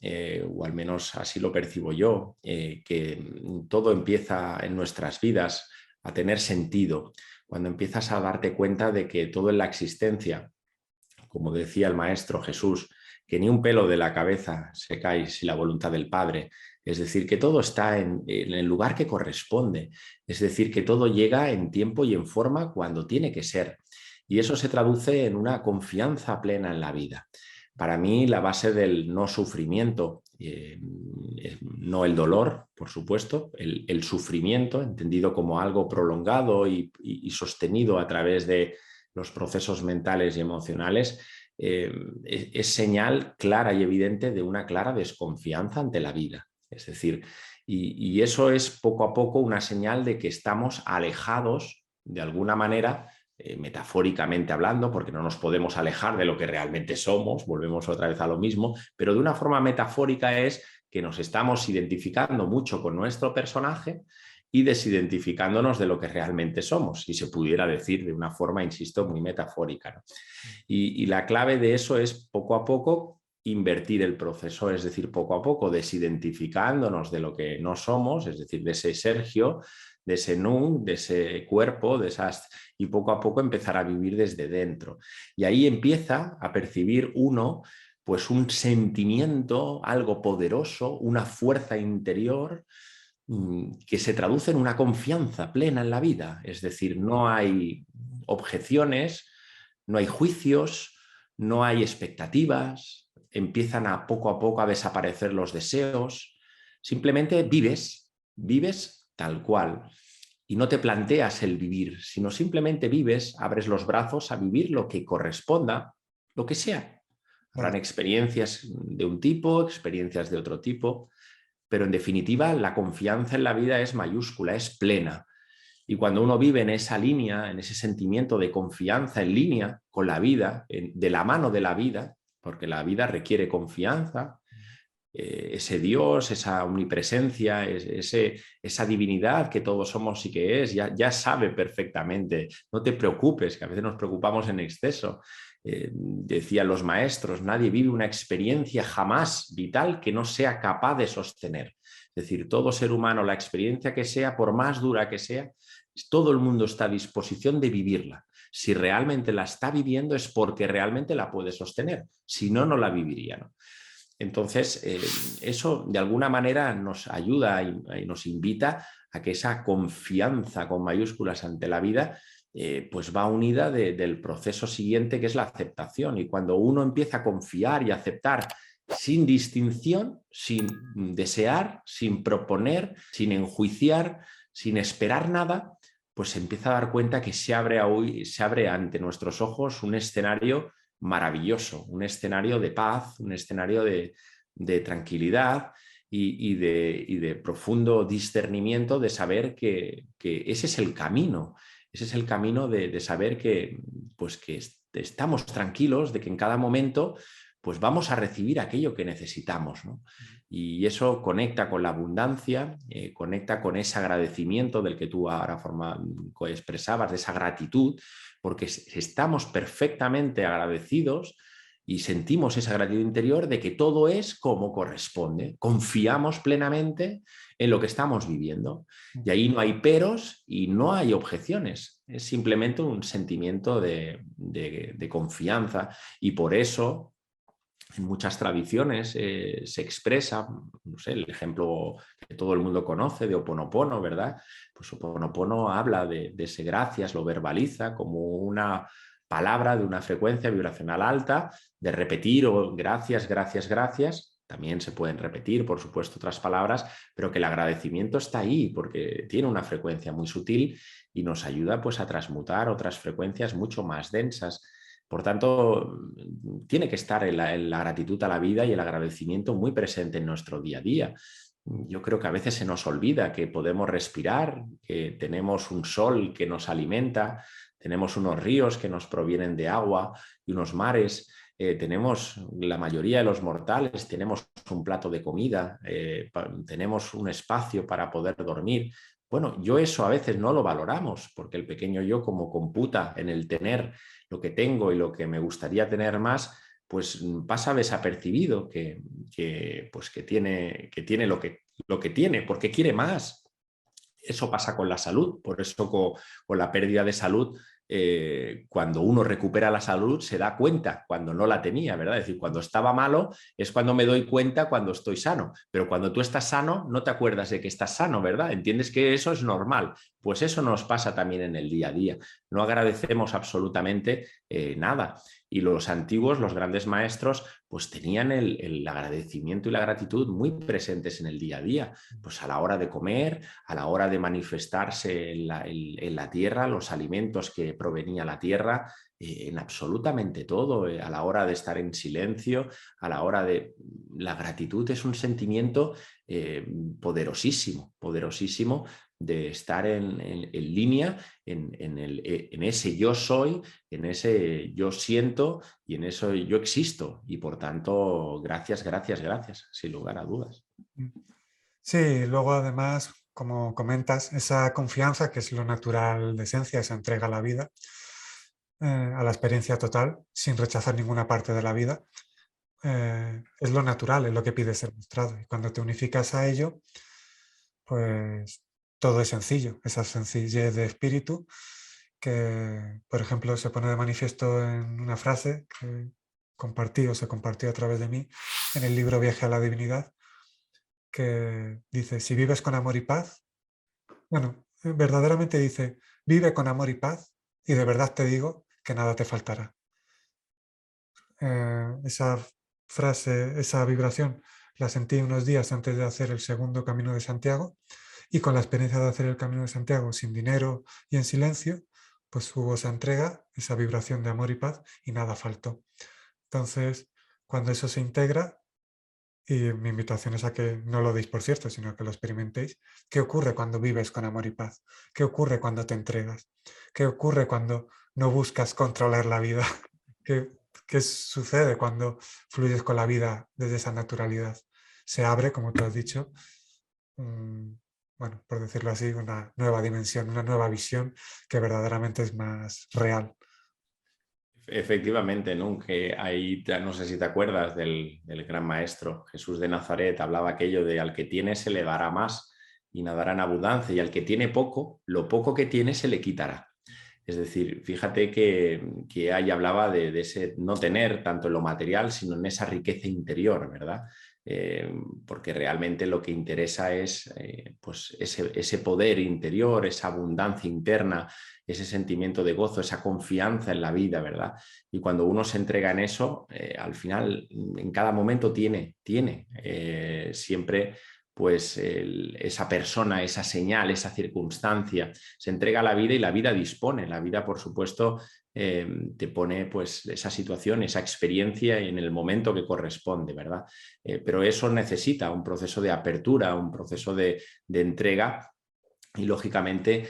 o al menos así lo percibo yo, que todo empieza en nuestras vidas a tener sentido, cuando empiezas a darte cuenta de que todo en la existencia, como decía el Maestro Jesús, que ni un pelo de la cabeza se cae sin la voluntad del Padre, es decir, que todo está en el lugar que corresponde, es decir, que todo llega en tiempo y en forma cuando tiene que ser. Y eso se traduce en una confianza plena en la vida. Para mí, la base del no sufrimiento, no el dolor, por supuesto, el sufrimiento, entendido como algo prolongado y sostenido a través de los procesos mentales y emocionales, es señal clara y evidente de una clara desconfianza ante la vida. Es decir, y eso es poco a poco una señal de que estamos alejados, de alguna manera, metafóricamente hablando, porque no nos podemos alejar de lo que realmente somos, volvemos otra vez a lo mismo, pero de una forma metafórica es que nos estamos identificando mucho con nuestro personaje y desidentificándonos de lo que realmente somos, si se pudiera decir de una forma, insisto, muy metafórica, ¿no? Y la clave de eso es poco a poco invertir el proceso, es decir, poco a poco desidentificándonos de lo que no somos, es decir, de ese Sergio, de ese Nung, de ese cuerpo, de esas, y poco a poco empezar a vivir desde dentro. Y ahí empieza a percibir uno pues un sentimiento, algo poderoso, una fuerza interior que se traduce en una confianza plena en la vida. Es decir, no hay objeciones, no hay juicios, no hay expectativas, empiezan a poco a desaparecer los deseos, simplemente vives tal cual. Y no te planteas el vivir, sino simplemente vives, abres los brazos a vivir lo que corresponda, lo que sea. Habrán experiencias de un tipo, experiencias de otro tipo, pero en definitiva la confianza en la vida es mayúscula, es plena. Y cuando uno vive en esa línea, en ese sentimiento de confianza en línea con la vida, de la mano de la vida, porque la vida requiere confianza, ese Dios, esa omnipresencia, esa divinidad que todos somos y que es, ya sabe perfectamente. No te preocupes, que a veces nos preocupamos en exceso. Decían los maestros, nadie vive una experiencia jamás vital que no sea capaz de sostener. Es decir, todo ser humano, la experiencia que sea, por más dura que sea, todo el mundo está a disposición de vivirla. Si realmente la está viviendo es porque realmente la puede sostener. Si no, no la viviría, ¿no? Entonces, eso de alguna manera nos ayuda y nos invita a que esa confianza con mayúsculas ante la vida pues va unida del proceso siguiente, que es la aceptación. Y cuando uno empieza a confiar y a aceptar sin distinción, sin desear, sin proponer, sin enjuiciar, sin esperar nada, pues se empieza a dar cuenta que se abre ante nuestros ojos un escenario maravilloso, un escenario de paz, un escenario de tranquilidad y de profundo discernimiento, de saber que ese es el camino. Ese es el camino de saber que estamos tranquilos, de que en cada momento pues vamos a recibir aquello que necesitamos, ¿no? Y eso conecta con la abundancia, conecta con ese agradecimiento del que tú ahora expresabas, de esa gratitud, porque estamos perfectamente agradecidos y sentimos esa gratitud interior de que todo es como corresponde. Confiamos plenamente en lo que estamos viviendo. Y ahí no hay peros y no hay objeciones. Es simplemente un sentimiento de confianza. Y por eso en muchas tradiciones se expresa, no sé, el ejemplo que todo el mundo conoce de Ho Oponopono, ¿verdad? Pues Ho Oponopono habla de ese gracias, lo verbaliza como una palabra de una frecuencia vibracional alta, de repetir o gracias, gracias, gracias. También se pueden repetir, por supuesto, otras palabras, pero que el agradecimiento está ahí porque tiene una frecuencia muy sutil y nos ayuda pues a transmutar otras frecuencias mucho más densas. Por tanto, tiene que estar la gratitud a la vida y el agradecimiento muy presente en nuestro día a día. Yo creo que a veces se nos olvida que podemos respirar, que tenemos un sol que nos alimenta, tenemos unos ríos que nos provienen de agua y unos mares. Tenemos, la mayoría de los mortales, tenemos un plato de comida, tenemos un espacio para poder dormir. Bueno, yo eso a veces no lo valoramos, porque el pequeño yo, como computa en el tener lo que tengo y lo que me gustaría tener más, pues pasa desapercibido pues que tiene lo que tiene, porque quiere más. Eso pasa con la salud, por eso con la pérdida de salud, cuando uno recupera la salud se da cuenta cuando no la tenía, ¿verdad? Es decir, cuando estaba malo es cuando me doy cuenta cuando estoy sano, pero cuando tú estás sano no te acuerdas de que estás sano, ¿verdad? Entiendes que eso es normal. Pues eso nos pasa también en el día a día. No agradecemos absolutamente nada. Y los antiguos, los grandes maestros, pues tenían el agradecimiento y la gratitud muy presentes en el día a día, pues a la hora de comer, a la hora de manifestarse en la tierra, los alimentos que provenía la tierra, en absolutamente todo, a la hora de estar en silencio, a la hora de... La gratitud es un sentimiento poderosísimo, poderosísimo, de estar en línea en ese yo soy, en ese yo siento y en eso yo existo. Y por tanto, gracias, gracias, gracias, sin lugar a dudas. Sí, luego además, como comentas, esa confianza, que es lo natural de esencia, esa entrega a la vida, a la experiencia total, sin rechazar ninguna parte de la vida, es lo natural, es lo que pide ser mostrado. Y cuando te unificas a ello, pues todo es sencillo, esa sencillez de espíritu que, por ejemplo, se pone de manifiesto en una frase que compartí o se compartió a través de mí en el libro Viaje a la Divinidad, que dice, si vives con amor y paz, bueno, verdaderamente dice, vive con amor y paz y de verdad te digo que nada te faltará. Esa frase, esa vibración, la sentí unos días antes de hacer el segundo Camino de Santiago y con la experiencia de hacer el Camino de Santiago sin dinero y en silencio, pues hubo esa entrega, esa vibración de amor y paz y nada faltó. Entonces, cuando eso se integra, y mi invitación es a que no lo deis por cierto, sino a que lo experimentéis, ¿qué ocurre cuando vives con amor y paz? ¿Qué ocurre cuando te entregas? ¿Qué ocurre cuando no buscas controlar la vida? ¿Qué sucede cuando fluyes con la vida desde esa naturalidad? Se abre, como tú has dicho, bueno, por decirlo así, una nueva dimensión, una nueva visión que verdaderamente es más real. Efectivamente, ¿no? Que ahí, no sé si te acuerdas del gran maestro Jesús de Nazaret, hablaba aquello de al que tiene se le dará más y nadará en abundancia, y al que tiene poco, lo poco que tiene se le quitará. Es decir, fíjate que ahí hablaba de ese no tener tanto en lo material, sino en esa riqueza interior, ¿verdad? Porque realmente lo que interesa es pues ese poder interior, esa abundancia interna, ese sentimiento de gozo, esa confianza en la vida, ¿verdad? Y cuando uno se entrega en eso, al final, en cada momento tiene siempre pues esa persona, esa señal, esa circunstancia, se entrega a la vida y la vida dispone. La vida, por supuesto, te pone pues esa situación, esa experiencia en el momento que corresponde, ¿verdad? Pero eso necesita un proceso de apertura, un proceso de entrega y, lógicamente,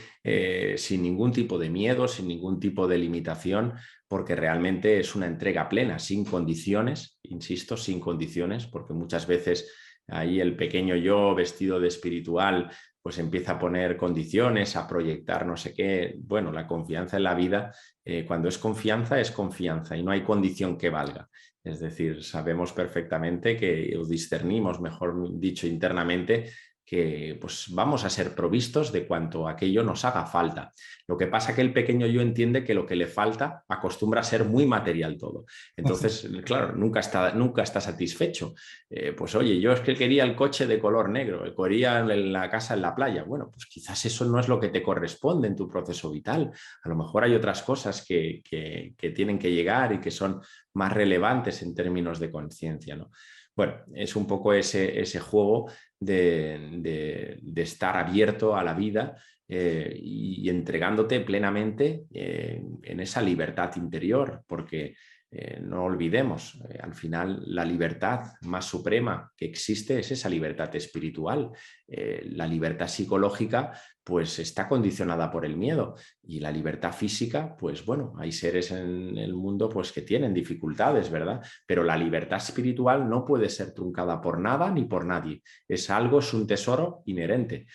sin ningún tipo de miedo, sin ningún tipo de limitación, porque realmente es una entrega plena, sin condiciones, insisto, sin condiciones, porque muchas veces ahí el pequeño yo vestido de espiritual pues empieza a poner condiciones, a proyectar no sé qué. Bueno, la confianza en la vida, cuando es confianza y no hay condición que valga. Es decir, sabemos perfectamente que, o discernimos, mejor dicho, internamente, que pues vamos a ser provistos de cuanto aquello nos haga falta. Lo que pasa es que el pequeño yo entiende que lo que le falta acostumbra a ser muy material todo. Entonces, claro, nunca está satisfecho. Pues oye, yo es que quería el coche de color negro, quería la casa en la playa. Bueno, pues quizás eso no es lo que te corresponde en tu proceso vital. A lo mejor hay otras cosas que tienen que llegar y que son más relevantes en términos de conciencia, ¿no? Bueno, es un poco ese juego de estar abierto a la vida, y entregándote plenamente en esa libertad interior, porque no olvidemos, al final la libertad más suprema que existe es esa libertad espiritual. La libertad psicológica pues está condicionada por el miedo, y la libertad física, pues bueno, hay seres en el mundo pues que tienen dificultades, ¿verdad? Pero la libertad espiritual no puede ser truncada por nada ni por nadie. Es un tesoro inherente.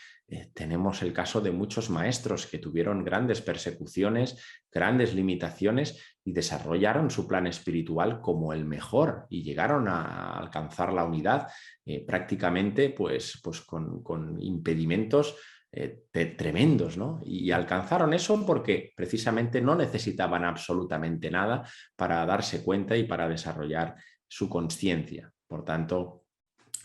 Tenemos el caso de muchos maestros que tuvieron grandes persecuciones, grandes limitaciones, y desarrollaron su plan espiritual como el mejor y llegaron a alcanzar la unidad prácticamente pues con impedimentos tremendos, ¿no? Y alcanzaron eso porque precisamente no necesitaban absolutamente nada para darse cuenta y para desarrollar su conciencia. Por tanto,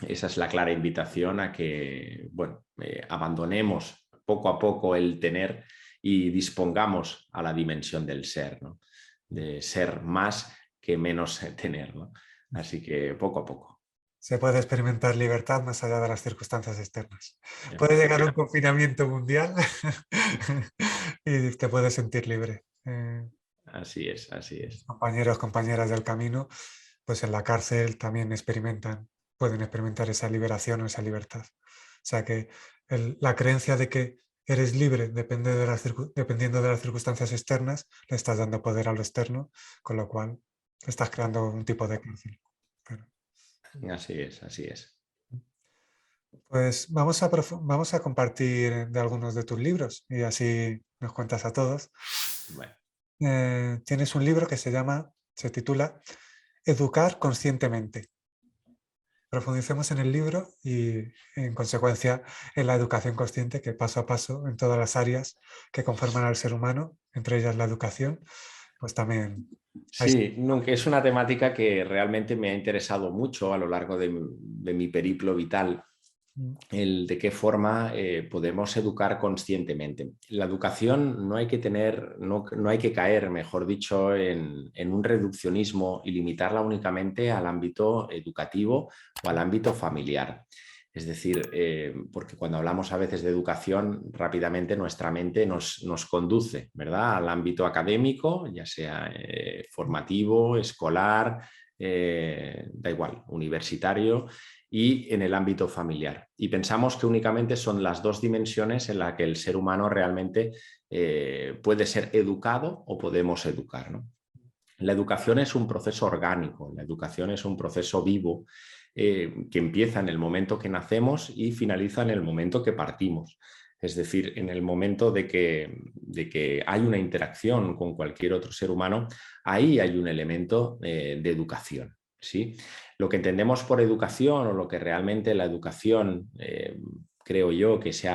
esa es la clara invitación a que, bueno, abandonemos poco a poco el tener y dispongamos a la dimensión del ser, ¿no? De ser más que menos tener, ¿no? Así que poco a poco. Se puede experimentar libertad más allá de las circunstancias externas. Puede llegar un confinamiento mundial y te puedes sentir libre. Así es, así es. Compañeros, compañeras del camino, pues en la cárcel también pueden experimentar esa liberación o esa libertad. O sea que la creencia de que eres libre dependiendo de las circunstancias externas, le estás dando poder a lo externo, con lo cual estás creando un tipo de cárcel. Pero, así es, así es. pues vamos a compartir de algunos de tus libros y así nos cuentas a todos. Bueno. Tienes un libro que se titula Educar conscientemente. Profundicemos en el libro y, en consecuencia, en la educación consciente, que paso a paso, en todas las áreas que conforman al ser humano, entre ellas la educación, pues también... Sí, nunca, es una temática que realmente me ha interesado mucho a lo largo de mi periplo vital, el de qué forma podemos educar conscientemente. La educación no hay que tener, no hay que caer, mejor dicho, en un reduccionismo y limitarla únicamente al ámbito educativo o al ámbito familiar. Es decir, porque cuando hablamos a veces de educación, rápidamente nuestra mente nos conduce, ¿verdad?, al ámbito académico, ya sea formativo, escolar, da igual, universitario, y en el ámbito familiar. Y pensamos que únicamente son las dos dimensiones en las que el ser humano realmente puede ser educado o podemos educar, ¿no? La educación es un proceso orgánico, la educación es un proceso vivo que empieza en el momento que nacemos y finaliza en el momento que partimos. Es decir, en el momento de que hay una interacción con cualquier otro ser humano, ahí hay un elemento de educación, ¿sí? Lo que entendemos por educación, o lo que realmente la educación, creo yo, que se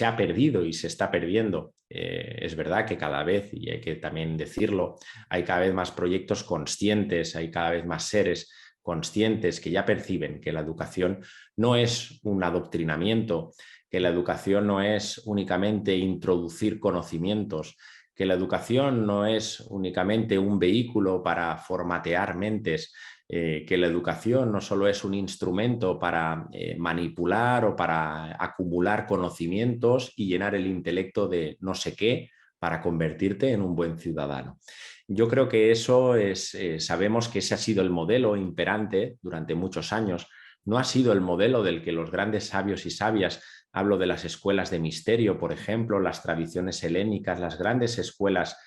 ha perdido y se está perdiendo, es verdad que cada vez, y hay que también decirlo, hay cada vez más proyectos conscientes, hay cada vez más seres conscientes que ya perciben que la educación no es un adoctrinamiento, que la educación no es únicamente introducir conocimientos, que la educación no es únicamente un vehículo para formatear mentes, que la educación no solo es un instrumento para manipular o para acumular conocimientos y llenar el intelecto de no sé qué para convertirte en un buen ciudadano. Yo creo que eso sabemos que ese ha sido el modelo imperante durante muchos años. No ha sido el modelo del que los grandes sabios y sabias, hablo de las escuelas de misterio, por ejemplo, las tradiciones helénicas, las grandes escuelas,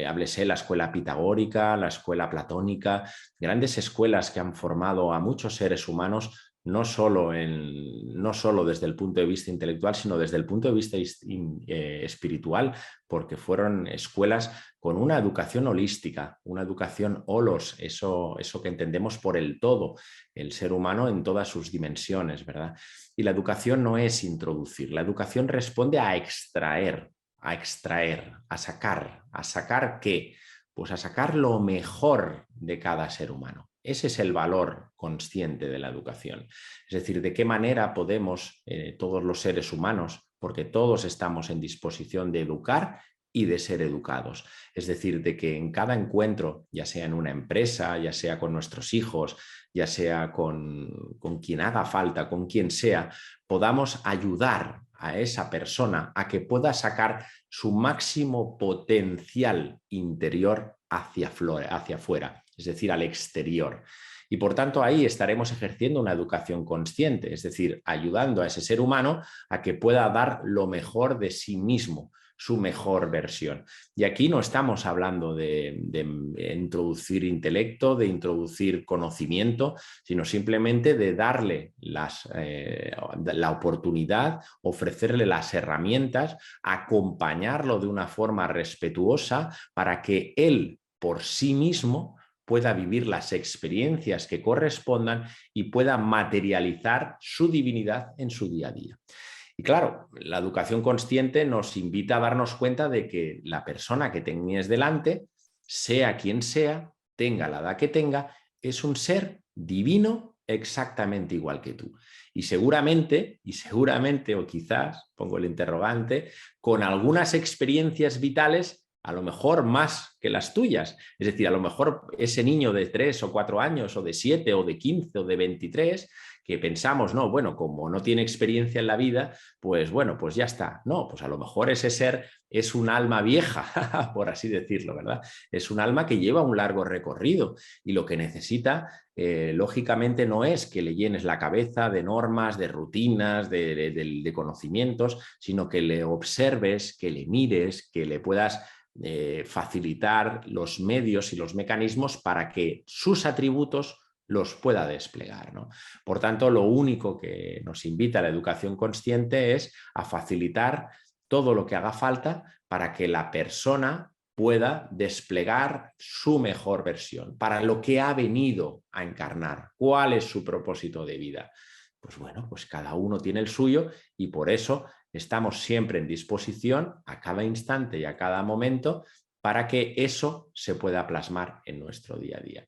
háblese la escuela pitagórica, la escuela platónica, grandes escuelas que han formado a muchos seres humanos, no solo desde el punto de vista intelectual, sino desde el punto de vista espiritual, porque fueron escuelas con una educación holística, una educación holos, eso que entendemos por el todo, el ser humano en todas sus dimensiones, ¿verdad? Y la educación no es introducir, la educación responde a extraer, a sacar ¿qué? Pues a sacar lo mejor de cada ser humano. Ese es el valor consciente de la educación. Es decir, de qué manera podemos, todos los seres humanos, porque todos estamos en disposición de educar y de ser educados. Es decir, de que en cada encuentro, ya sea en una empresa, ya sea con nuestros hijos, ya sea con quien haga falta, con quien sea, podamos ayudar a esa persona a que pueda sacar su máximo potencial interior hacia afuera, es decir, al exterior. Y por tanto ahí estaremos ejerciendo una educación consciente, es decir, ayudando a ese ser humano a que pueda dar lo mejor de sí mismo, su mejor versión. Y aquí no estamos hablando de introducir intelecto, de introducir conocimiento, sino simplemente de darle la oportunidad, ofrecerle las herramientas, acompañarlo de una forma respetuosa para que él por sí mismo pueda vivir las experiencias que correspondan y pueda materializar su divinidad en su día a día. Y claro, la educación consciente nos invita a darnos cuenta de que la persona que tenías delante, sea quien sea, tenga la edad que tenga, es un ser divino exactamente igual que tú. Y seguramente, o quizás, pongo el interrogante, con algunas experiencias vitales a lo mejor más que las tuyas. Es decir, a lo mejor ese niño de 3 o 4 años, o de 7, o de 15, o de 23, que pensamos, no, bueno, como no tiene experiencia en la vida, pues bueno, pues ya está. No, pues a lo mejor ese ser es un alma vieja, por así decirlo, ¿verdad? Es un alma que lleva un largo recorrido y lo que necesita, lógicamente, no es que le llenes la cabeza de normas, de rutinas, de conocimientos, sino que le observes, que le mires, que le puedas facilitar los medios y los mecanismos para que sus atributos los pueda desplegar, ¿no? Por tanto, lo único que nos invita la educación consciente es a facilitar todo lo que haga falta para que la persona pueda desplegar su mejor versión, para lo que ha venido a encarnar, cuál es su propósito de vida. Pues bueno, pues cada uno tiene el suyo y por eso estamos siempre en disposición a cada instante y a cada momento para que eso se pueda plasmar en nuestro día a día.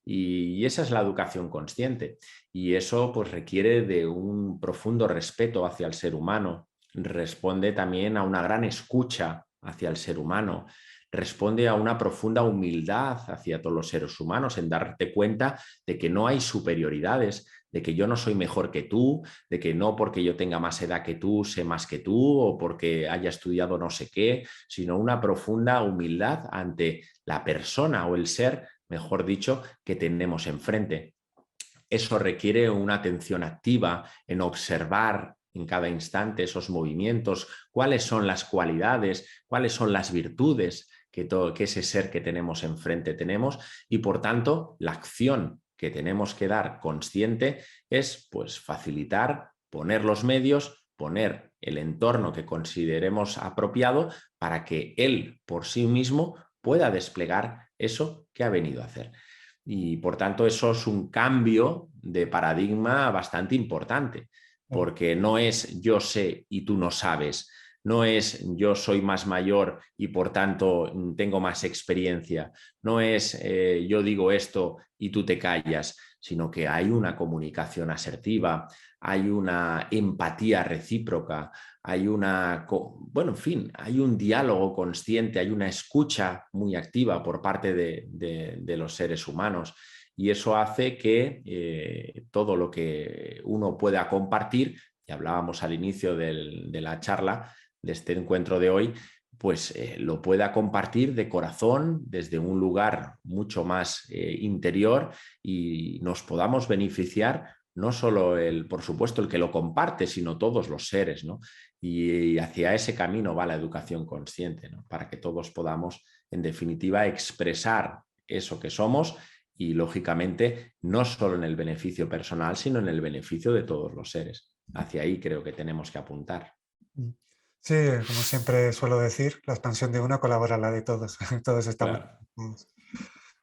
Y esa es la educación consciente. Y eso pues requiere de un profundo respeto hacia el ser humano. Responde también a una gran escucha hacia el ser humano. Responde a una profunda humildad hacia todos los seres humanos, en darte cuenta de que no hay superioridades, de que yo no soy mejor que tú, de que no porque yo tenga más edad que tú sé más que tú o porque haya estudiado no sé qué, sino una profunda humildad ante la persona o el ser, mejor dicho, que tenemos enfrente. Eso requiere una atención activa en observar en cada instante esos movimientos, cuáles son las cualidades, cuáles son las virtudes que ese ser que tenemos enfrente tenemos y por tanto la acción que tenemos que dar consciente es pues facilitar, poner los medios, poner el entorno que consideremos apropiado para que él por sí mismo pueda desplegar eso que ha venido a hacer. Y por tanto eso es un cambio de paradigma bastante importante, porque no es yo sé y tú no sabes, no es yo soy más mayor y por tanto tengo más experiencia, no es yo digo esto y tú te callas, sino que hay una comunicación asertiva, hay una empatía recíproca, hay bueno, en fin, hay un diálogo consciente, hay una escucha muy activa por parte de los seres humanos y eso hace que todo lo que uno pueda compartir, y hablábamos al inicio de la charla, de este encuentro de hoy, pues lo pueda compartir de corazón, desde un lugar mucho más interior y nos podamos beneficiar no solo por supuesto, el que lo comparte, sino todos los seres, ¿no? Y hacia ese camino va la educación consciente, ¿no? Para que todos podamos, en definitiva, expresar eso que somos y, lógicamente, no solo en el beneficio personal, sino en el beneficio de todos los seres. Hacia ahí creo que tenemos que apuntar. Sí, como siempre suelo decir, la expansión de una colabora a la de todos. Todos estamos. Claro,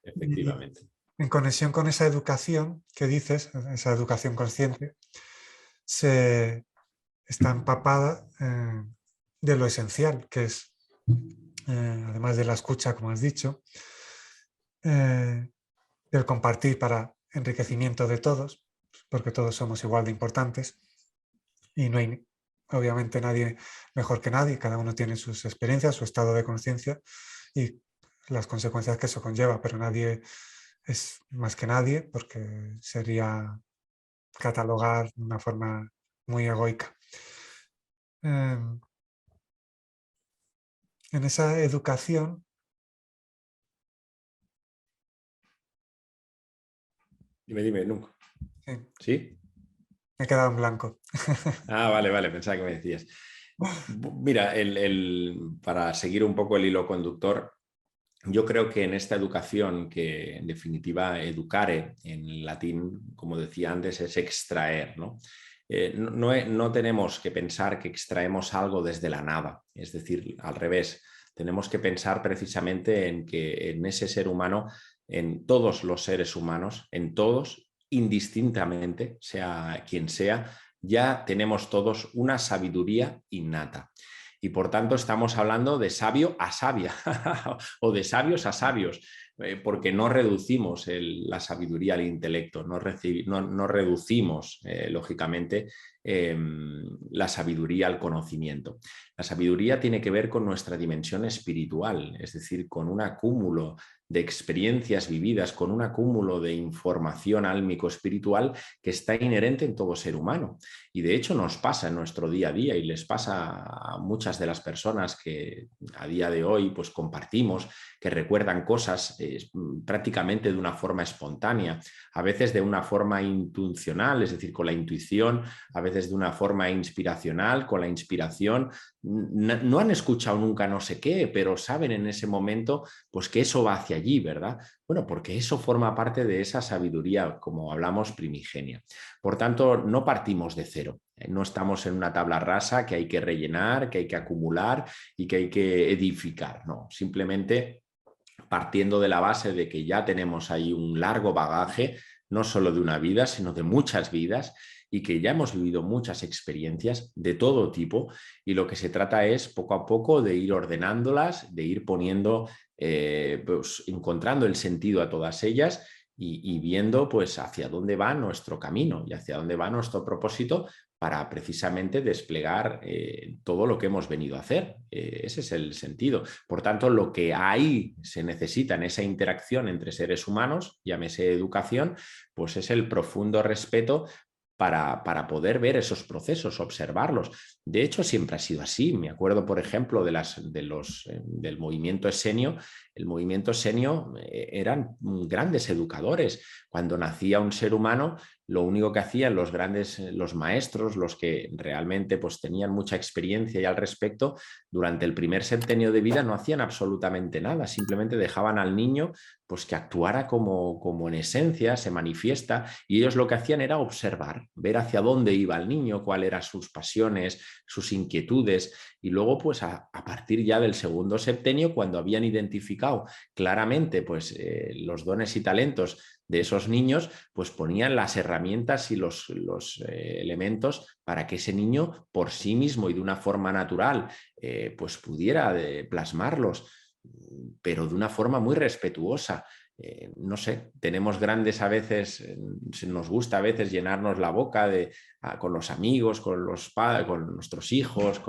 Y efectivamente. en conexión con esa educación que dices, esa educación consciente, se está empapada de lo esencial, que es, además de la escucha, como has dicho, del compartir para enriquecimiento de todos, porque todos somos igual de importantes y no hay obviamente nadie mejor que nadie, cada uno tiene sus experiencias, su estado de conciencia y las consecuencias que eso conlleva, pero nadie es más que nadie porque sería catalogar de una forma muy egoica. en esa educación. Dime, nunca. Sí, ¿Sí? me he quedado en blanco. Ah, vale, pensaba que me decías. Mira, para seguir un poco el hilo conductor, yo creo que en esta educación, que en definitiva educare en latín, como decía antes, es extraer, ¿no? No tenemos que pensar que extraemos algo desde la nada, es decir, al revés, tenemos que pensar precisamente en que en ese ser humano, en todos los seres humanos, en todos, indistintamente, sea quien sea, ya tenemos todos una sabiduría innata. Y por tanto estamos hablando de sabio a sabia o de sabios a sabios, porque no reducimos la sabiduría al intelecto, no reducimos, lógicamente, la sabiduría al conocimiento. La sabiduría tiene que ver con nuestra dimensión espiritual, es decir, con un acúmulo de experiencias vividas, con un acúmulo de información álmico-espiritual que está inherente en todo ser humano. Y de hecho nos pasa en nuestro día a día y les pasa a muchas de las personas que a día de hoy pues compartimos, que recuerdan cosas prácticamente de una forma espontánea, a veces de una forma intuicional, es decir, con la intuición, a veces de una forma inspiracional, con la inspiración. No han escuchado nunca no sé qué, pero saben en ese momento pues que eso va hacia allí, ¿verdad? Bueno, porque eso forma parte de esa sabiduría, como hablamos, primigenia. Por tanto, no partimos de cero. No estamos en una tabla rasa que hay que rellenar, que hay que acumular y que hay que edificar. No, simplemente partiendo de la base de que ya tenemos ahí un largo bagaje, no solo de una vida, sino de muchas vidas, y que ya hemos vivido muchas experiencias de todo tipo, y lo que se trata es poco a poco de ir ordenándolas, de ir poniendo, pues, encontrando el sentido a todas ellas y viendo pues hacia dónde va nuestro camino y hacia dónde va nuestro propósito para precisamente desplegar todo lo que hemos venido a hacer. Ese es el sentido. Por tanto, lo que ahí se necesita en esa interacción entre seres humanos, llámese educación, pues es el profundo respeto para poder ver esos procesos, observarlos. De hecho, siempre ha sido así. Me acuerdo, por ejemplo, del movimiento esenio. El movimiento esenio eran grandes educadores. Cuando nacía un ser humano, lo único que hacían los maestros, los que realmente pues, tenían mucha experiencia y al respecto, durante el primer septenio de vida no hacían absolutamente nada, simplemente dejaban al niño pues, que actuara como en esencia, se manifiesta, y ellos lo que hacían era observar, ver hacia dónde iba el niño, cuáles eran sus pasiones, sus inquietudes, y luego pues a partir ya del segundo septenio, cuando habían identificado claramente pues, los dones y talentos de esos niños, pues ponían las herramientas y los elementos para que ese niño por sí mismo y de una forma natural pues pudiera plasmarlos, pero de una forma muy respetuosa. No sé, tenemos grandes a veces, nos gusta a veces llenarnos la boca con los amigos, con los padres, con nuestros hijos,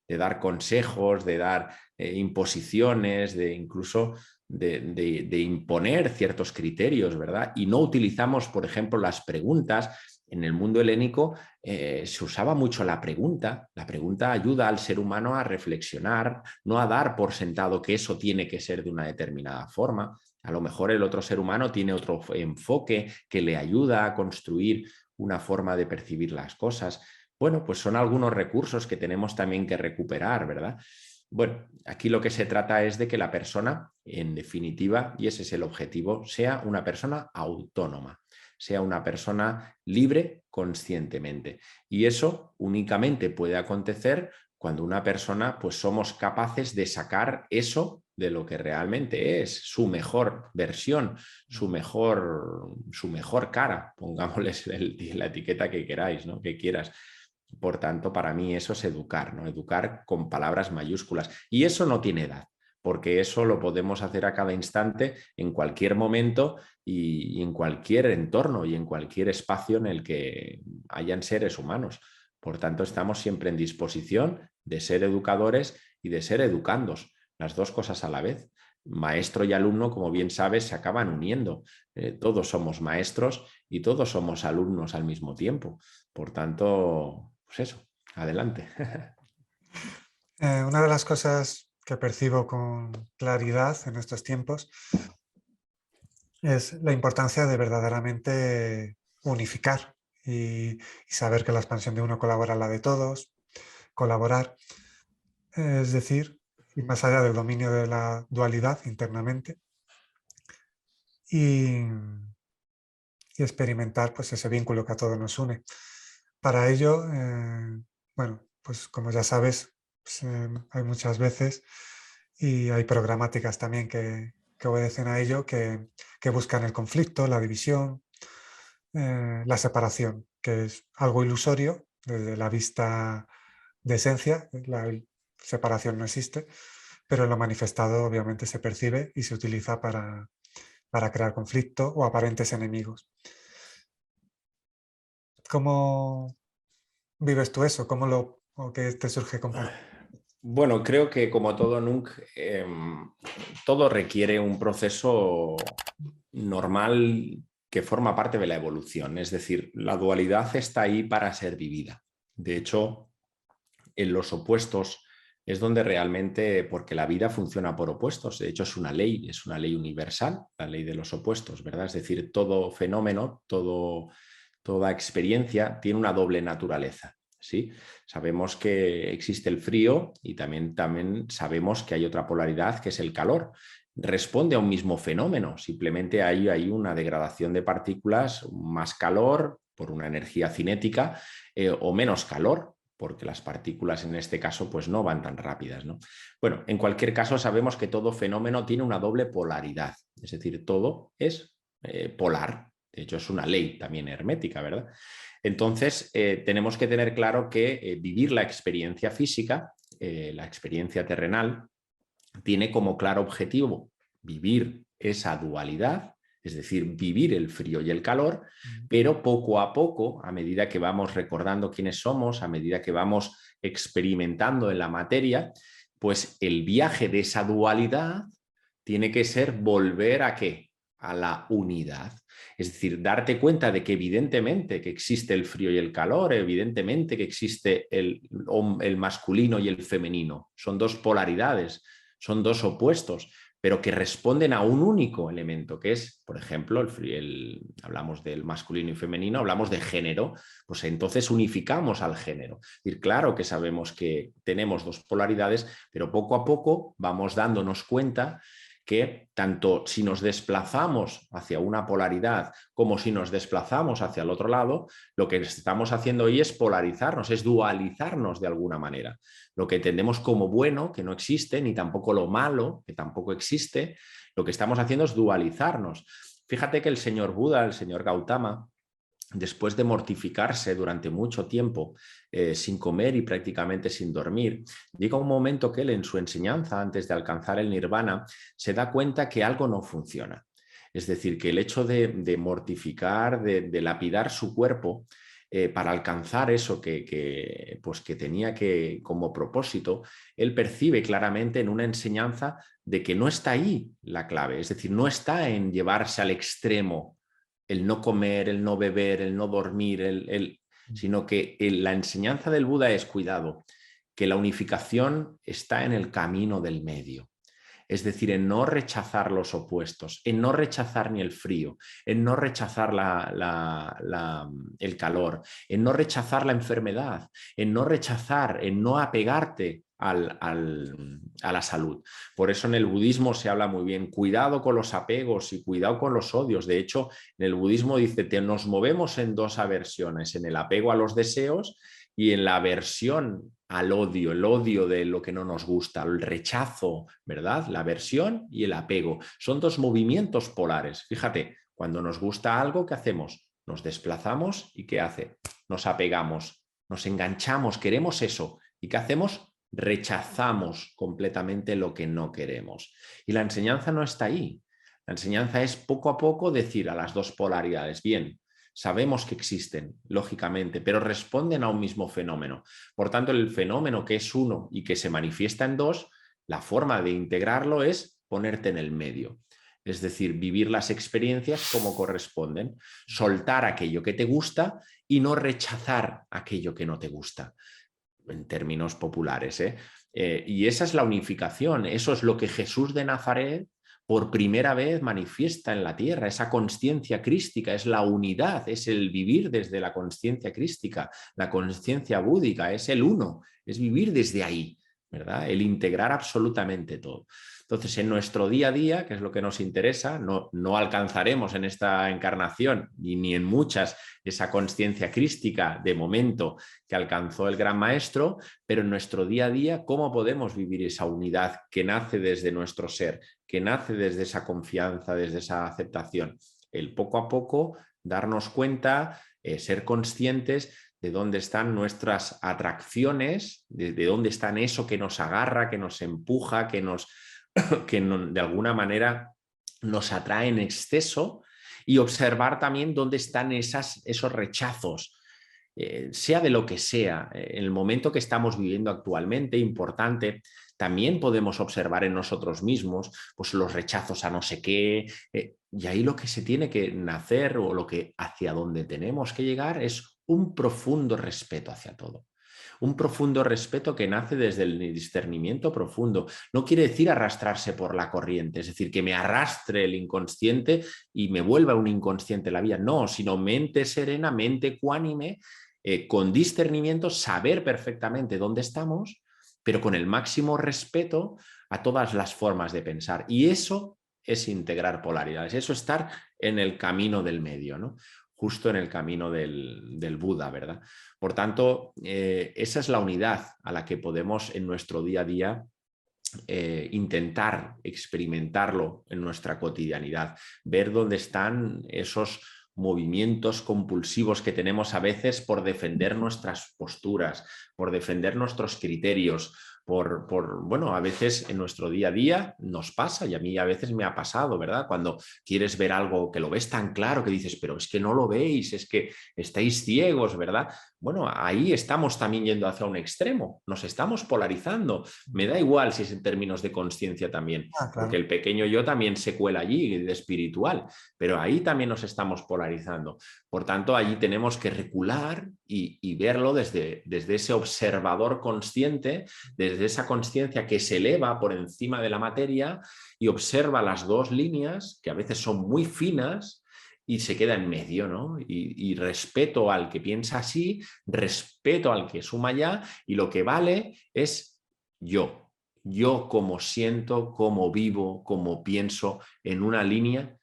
de dar consejos, de dar imposiciones, de incluso de imponer ciertos criterios, ¿verdad? Y no utilizamos, por ejemplo, las preguntas. En el mundo helénico se usaba mucho la pregunta. La pregunta ayuda al ser humano a reflexionar, no a dar por sentado que eso tiene que ser de una determinada forma. A lo mejor el otro ser humano tiene otro enfoque que le ayuda a construir una forma de percibir las cosas. Bueno, pues son algunos recursos que tenemos también que recuperar, ¿verdad? Bueno, aquí lo que se trata es de que la persona, en definitiva, y ese es el objetivo, sea una persona autónoma, sea una persona libre conscientemente. Y eso únicamente puede acontecer cuando una persona, pues somos capaces de sacar eso de lo que realmente es su mejor versión, su mejor cara, pongámosles la etiqueta que queráis, ¿no? Que quieras. Por tanto, para mí eso es educar, ¿no? Educar con palabras mayúsculas. Y eso no tiene edad, porque eso lo podemos hacer a cada instante, en cualquier momento y en cualquier entorno y en cualquier espacio en el que hayan seres humanos. Por tanto, estamos siempre en disposición de ser educadores y de ser educandos, las dos cosas a la vez. Maestro y alumno, como bien sabes, se acaban uniendo. Todos somos maestros y todos somos alumnos al mismo tiempo. Por tanto, pues eso, adelante. Una de las cosas que percibo con claridad en estos tiempos es la importancia de verdaderamente unificar y saber que la expansión de uno colabora a la de todos, colaborar, es decir, ir más allá del dominio de la dualidad internamente y, y experimentar pues, ese vínculo que a todos nos une. Para ello, bueno, pues como ya sabes, pues, hay muchas veces y hay programáticas también que obedecen a ello, que buscan el conflicto, la división, la separación, que es algo ilusorio desde la vista de esencia. La separación no existe, pero en lo manifestado obviamente se percibe y se utiliza para crear conflicto o aparentes enemigos. ¿Cómo vives tú eso? ¿O qué te surge compartir? Bueno, creo que como todo NUNC, todo requiere un proceso normal que forma parte de la evolución. Es decir, la dualidad está ahí para ser vivida. De hecho, en los opuestos es donde realmente, porque la vida funciona por opuestos, de hecho es una ley universal, la ley de los opuestos, ¿verdad? Es decir, todo fenómeno, toda experiencia tiene una doble naturaleza. ¿Sí? Sabemos que existe el frío y también sabemos que hay otra polaridad que es el calor. Responde a un mismo fenómeno, simplemente hay una degradación de partículas, más calor por una energía cinética o menos calor, porque las partículas en este caso pues no van tan rápidas, ¿no? Bueno, en cualquier caso sabemos que todo fenómeno tiene una doble polaridad, es decir, todo es polar. De hecho, es una ley también hermética, ¿verdad? Entonces, tenemos que tener claro que vivir la experiencia física, la experiencia terrenal, tiene como claro objetivo vivir esa dualidad, es decir, vivir el frío y el calor, pero poco a poco, a medida que vamos recordando quiénes somos, a medida que vamos experimentando en la materia, pues el viaje de esa dualidad tiene que ser volver ¿a qué? A la unidad. Es decir, darte cuenta de que evidentemente que existe el frío y el calor, evidentemente que existe el masculino y el femenino. Son dos polaridades, son dos opuestos, pero que responden a un único elemento, que es, por ejemplo, hablamos del masculino y femenino, hablamos de género, pues entonces unificamos al género. Es decir, claro que sabemos que tenemos dos polaridades, pero poco a poco vamos dándonos cuenta que tanto si nos desplazamos hacia una polaridad como si nos desplazamos hacia el otro lado, lo que estamos haciendo hoy es polarizarnos, es dualizarnos de alguna manera. Lo que entendemos como bueno, que no existe, ni tampoco lo malo, que tampoco existe, lo que estamos haciendo es dualizarnos. Fíjate que el señor Buda, el señor Gautama, después de mortificarse durante mucho tiempo sin comer y prácticamente sin dormir, llega un momento que él en su enseñanza, antes de alcanzar el nirvana, se da cuenta que algo no funciona. Es decir, que el hecho de mortificar, de lapidar su cuerpo para alcanzar eso pues que tenía como propósito, él percibe claramente en una enseñanza de que no está ahí la clave, es decir, no está en llevarse al extremo el no comer, el no beber, el no dormir, sino que la enseñanza del Buda es, cuidado, que la unificación está en el camino del medio. Es decir, en no rechazar los opuestos, en no rechazar ni el frío, en no rechazar el calor, en no rechazar la enfermedad, en no rechazar, en no apegarte a la salud. Por eso en el budismo se habla muy bien, cuidado con los apegos y cuidado con los odios. De hecho, en el budismo dice que nos movemos en dos aversiones, en el apego a los deseos y en la aversión al odio, el odio de lo que no nos gusta, el rechazo, ¿verdad? La aversión y el apego. Son dos movimientos polares. Fíjate, cuando nos gusta algo, ¿qué hacemos? Nos desplazamos y ¿qué hace? Nos apegamos, nos enganchamos, queremos eso. ¿Y qué hacemos? Rechazamos completamente lo que no queremos. Y la enseñanza no está ahí. La enseñanza es poco a poco decir a las dos polaridades, bien, sabemos que existen, lógicamente, pero responden a un mismo fenómeno. Por tanto, el fenómeno que es uno y que se manifiesta en dos, la forma de integrarlo es ponerte en el medio. Es decir, vivir las experiencias como corresponden, soltar aquello que te gusta y no rechazar aquello que no te gusta. en términos populares, ¿eh? Y esa es la unificación, eso es lo que Jesús de Nazaret por primera vez manifiesta en la tierra, esa consciencia crística, es la unidad, es el vivir desde la consciencia crística, la consciencia búdica, es el uno, es vivir desde ahí, ¿verdad? El integrar absolutamente todo. Entonces, en nuestro día a día, que es lo que nos interesa, no alcanzaremos en esta encarnación ni en muchas esa consciencia crística de momento que alcanzó el Gran Maestro, pero en nuestro día a día, ¿cómo podemos vivir esa unidad que nace desde nuestro ser, que nace desde esa confianza, desde esa aceptación? El poco a poco darnos cuenta, ser conscientes de dónde están nuestras atracciones, de dónde están eso que nos agarra, que nos empuja, que de alguna manera nos atrae en exceso, y observar también dónde están esos rechazos, sea de lo que sea, en el momento que estamos viviendo actualmente, importante. También podemos observar en nosotros mismos pues, los rechazos a no sé qué, y ahí lo que se tiene que nacer o hacia donde tenemos que llegar es un profundo respeto hacia todo. Un profundo respeto que nace desde el discernimiento profundo. No quiere decir arrastrarse por la corriente, es decir, que me arrastre el inconsciente y me vuelva un inconsciente la vida. No, sino mente serena, mente ecuánime, con discernimiento, saber perfectamente dónde estamos, pero con el máximo respeto a todas las formas de pensar. Y eso es integrar polaridades, eso es estar en el camino del medio, ¿no? Justo en el camino del Buda, ¿verdad? Por tanto, esa es la unidad a la que podemos en nuestro día a día intentar experimentarlo en nuestra cotidianidad, ver dónde están esos movimientos compulsivos que tenemos a veces por defender nuestras posturas, por defender nuestros criterios, bueno, a veces en nuestro día a día nos pasa, y a mí a veces me ha pasado, ¿verdad? Cuando quieres ver algo que lo ves tan claro que dices, pero es que no lo veis, es que estáis ciegos, ¿verdad? Bueno, ahí estamos también yendo hacia un extremo, nos estamos polarizando. Me da igual si es en términos de conciencia también, Claro. porque el pequeño yo también se cuela allí, de espiritual, pero ahí también nos estamos polarizando. Por tanto, allí tenemos que recular y verlo desde ese observador consciente, desde esa conciencia que se eleva por encima de la materia y observa las dos líneas, que a veces son muy finas, y se queda en medio, ¿no? Y respeto al que piensa así, respeto al que suma ya, y lo que vale es yo. Yo como siento, como vivo, como pienso en una línea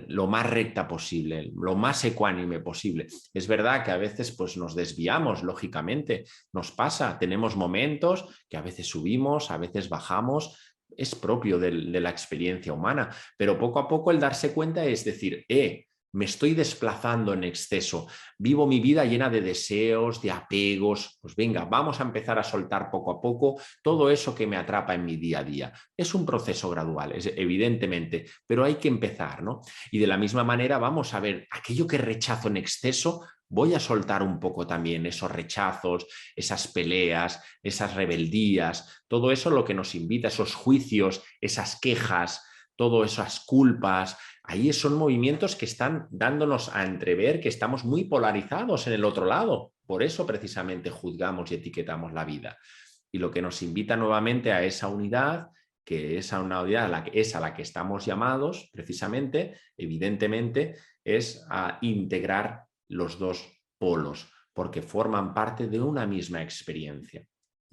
lo más recta posible, lo más ecuánime posible. Es verdad que a veces pues, nos desviamos, lógicamente, nos pasa, tenemos momentos que a veces subimos, a veces bajamos, es propio de la experiencia humana, pero poco a poco el darse cuenta es decir, me estoy desplazando en exceso, vivo mi vida llena de deseos, de apegos, pues venga, vamos a empezar a soltar poco a poco todo eso que me atrapa en mi día a día. Es un proceso gradual, evidentemente, pero hay que empezar, ¿no? Y de la misma manera vamos a ver aquello que rechazo en exceso, voy a soltar un poco también esos rechazos, esas peleas, esas rebeldías, todo eso lo que nos invita, esos juicios, esas quejas, todas esas culpas. Ahí son movimientos que están dándonos a entrever que estamos muy polarizados en el otro lado. Por eso precisamente juzgamos y etiquetamos la vida. Y lo que nos invita nuevamente a esa unidad, que es a una unidad a la que estamos llamados precisamente, evidentemente, es a integrar los dos polos, porque forman parte de una misma experiencia.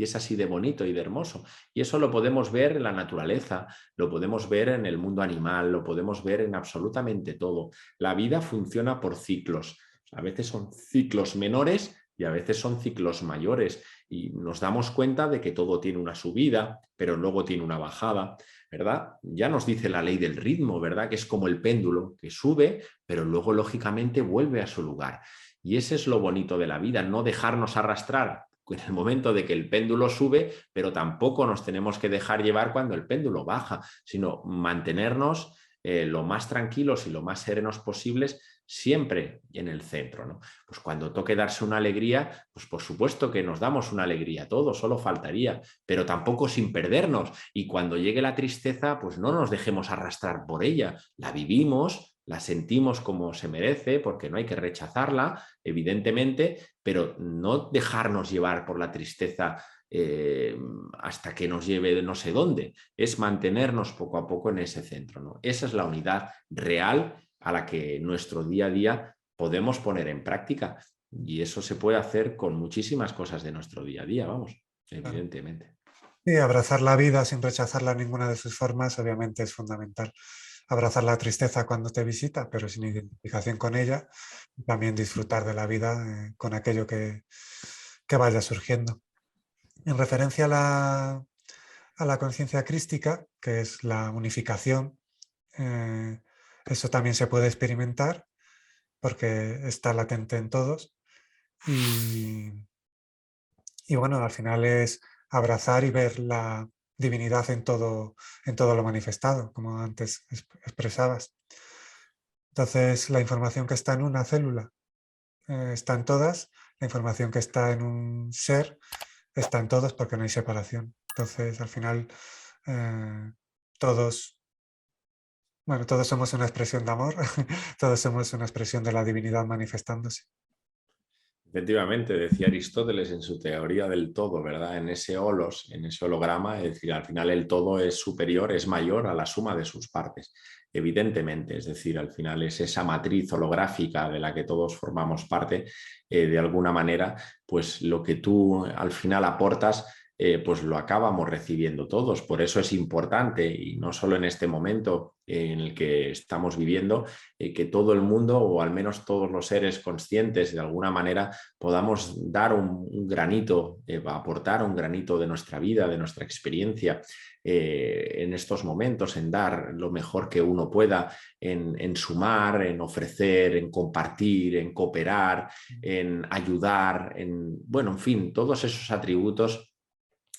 Y es así de bonito y de hermoso. Y eso lo podemos ver en la naturaleza, lo podemos ver en el mundo animal, lo podemos ver en absolutamente todo. La vida funciona por ciclos. A veces son ciclos menores y a veces son ciclos mayores. Y nos damos cuenta de que todo tiene una subida, pero luego tiene una bajada, ¿verdad? Ya nos dice la ley del ritmo, ¿verdad? Que es como el péndulo, que sube, pero luego lógicamente vuelve a su lugar. Y ese es lo bonito de la vida, no dejarnos arrastrar en el momento de que el péndulo sube, pero tampoco nos tenemos que dejar llevar cuando el péndulo baja, sino mantenernos lo más tranquilos y lo más serenos posibles siempre en el centro, ¿no? Pues cuando toque darse una alegría, pues por supuesto que nos damos una alegría, todo, solo faltaría, pero tampoco sin perdernos. Y cuando llegue la tristeza, pues no nos dejemos arrastrar por ella, la vivimos, la sentimos como se merece, porque no hay que rechazarla, evidentemente, pero no dejarnos llevar por la tristeza hasta que nos lleve de no sé dónde. Es mantenernos poco a poco en ese centro, ¿no? Esa es la unidad real a la que nuestro día a día podemos poner en práctica. Y eso se puede hacer con muchísimas cosas de nuestro día a día, vamos, Claro. evidentemente. Y abrazar la vida sin rechazarla en ninguna de sus formas, obviamente es fundamental. Abrazar la tristeza cuando te visita, pero sin identificación con ella. También disfrutar de la vida con aquello que vaya surgiendo. En referencia a la conciencia crística, que es la unificación, eso también se puede experimentar porque está latente en todos. Y, y bueno, al final es abrazar y ver la divinidad en todo lo manifestado, como antes expresabas. Entonces, la información que está en una célula está en todas, la información que está en un ser está en todos porque no hay separación. Entonces, al final, eh, todos, bueno, todos somos una expresión de amor, todos somos una expresión de la divinidad manifestándose. Efectivamente, decía Aristóteles en su teoría del todo, ¿verdad? En ese holos, en ese holograma, es decir, al final el todo es superior, es mayor a la suma de sus partes, evidentemente, es decir, al final es esa matriz holográfica de la que todos formamos parte, de alguna manera, pues lo que tú al final aportas, pues lo acabamos recibiendo todos. Por eso es importante, y no solo en este momento en el que estamos viviendo, que todo el mundo, o al menos todos los seres conscientes, de alguna manera podamos dar un granito, aportar un granito de nuestra vida, de nuestra experiencia en estos momentos, en dar lo mejor que uno pueda, en sumar, en ofrecer, en compartir, en cooperar, en ayudar, bueno, en fin, todos esos atributos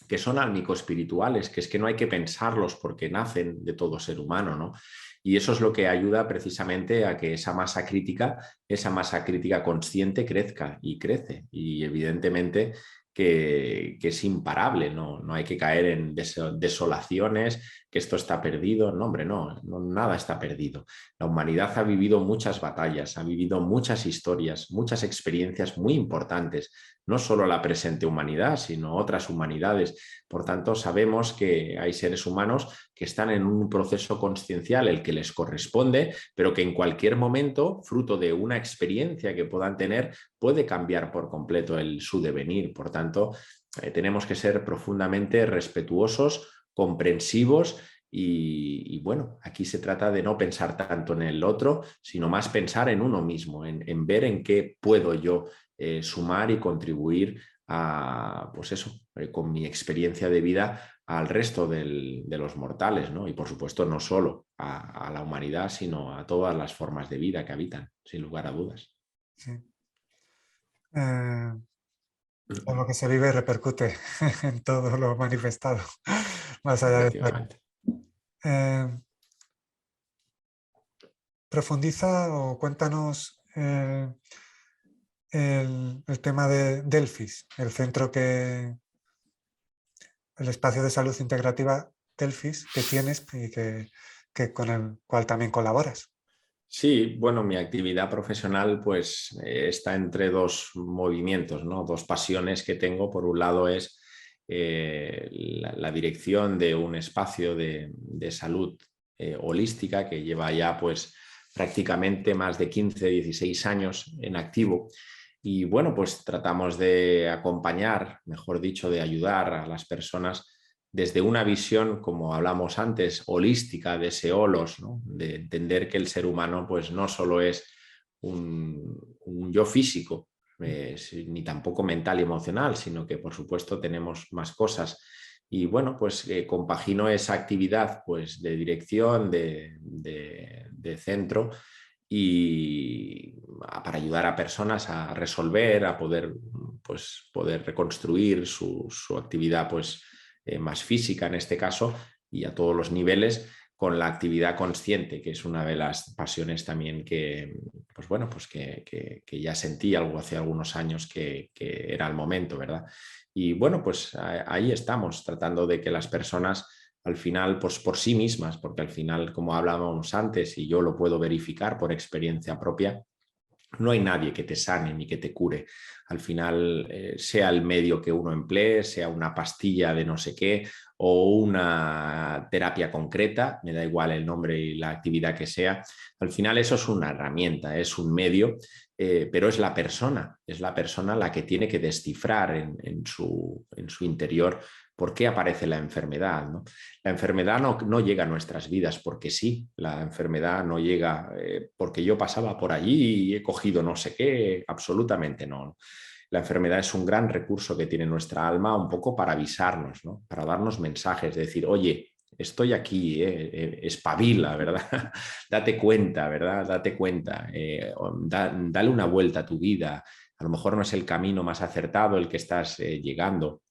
que son álmico-espirituales, que es que no hay que pensarlos porque nacen de todo ser humano, ¿no? Y eso es lo que ayuda precisamente a que esa masa crítica consciente crezca y crece. Y evidentemente que es imparable, no hay que caer en desolaciones, que esto está perdido. No, hombre, no, nada está perdido. La humanidad ha vivido muchas batallas, ha vivido muchas historias, muchas experiencias muy importantes, no solo la presente humanidad, sino otras humanidades. Por tanto, sabemos que hay seres humanos que están en un proceso consciencial, el que les corresponde, pero que en cualquier momento, fruto de una experiencia que puedan tener, puede cambiar por completo su devenir. Por tanto, tenemos que ser profundamente respetuosos, comprensivos y bueno, aquí se trata de no pensar tanto en el otro, sino más pensar en uno mismo, en ver en qué puedo yo sumar y contribuir a, pues eso, con mi experiencia de vida al resto de los mortales, ¿no? Y por supuesto no solo a la humanidad, sino a todas las formas de vida que habitan, sin lugar a dudas. Sí. Todo lo que se vive repercute en todo lo manifestado, más allá de... Efectivamente. Eh, profundiza o cuéntanos el tema de Delfis, el centro el espacio de salud integrativa Delfis que tienes y que con el cual también colaboras. Sí, bueno, mi actividad profesional pues está entre dos movimientos, ¿no? Dos pasiones que tengo. Por un lado es la dirección de un espacio de salud holística que lleva ya pues prácticamente más de 15, 16 años en activo. Y bueno, pues tratamos de acompañar, mejor dicho, de ayudar a las personas desde una visión, como hablamos antes, holística de ese holos, ¿no? De entender que el ser humano pues no solo es un yo físico, ni tampoco mental y emocional, sino que por supuesto tenemos más cosas. Y bueno, pues compagino esa actividad pues, de dirección, de centro, y para ayudar a personas a resolver, a poder, pues, poder reconstruir su actividad pues, más física en este caso, y a todos los niveles, con la actividad consciente, que es una de las pasiones también que, pues bueno, pues que ya sentí algo hace algunos años que era el momento, ¿verdad? Y bueno, pues ahí estamos, tratando de que las personas al final, pues por sí mismas, porque al final, como hablábamos antes, y yo lo puedo verificar por experiencia propia, no hay nadie que te sane ni que te cure. Al final, sea el medio que uno emplee, sea una pastilla de no sé qué o una terapia concreta, me da igual el nombre y la actividad que sea, al final eso es una herramienta, es un medio, pero es la persona la que tiene que descifrar en su interior por qué aparece la enfermedad, ¿no? La enfermedad no llega a nuestras vidas porque sí, la enfermedad no llega porque yo pasaba por allí y he cogido no sé qué, absolutamente no. La enfermedad es un gran recurso que tiene nuestra alma un poco para avisarnos, ¿no? Para darnos mensajes, de decir, oye, estoy aquí, espabila, ¿verdad? Date cuenta, ¿verdad? Date cuenta, dale una vuelta a tu vida. A lo mejor no es el camino más acertado el que estás llegando.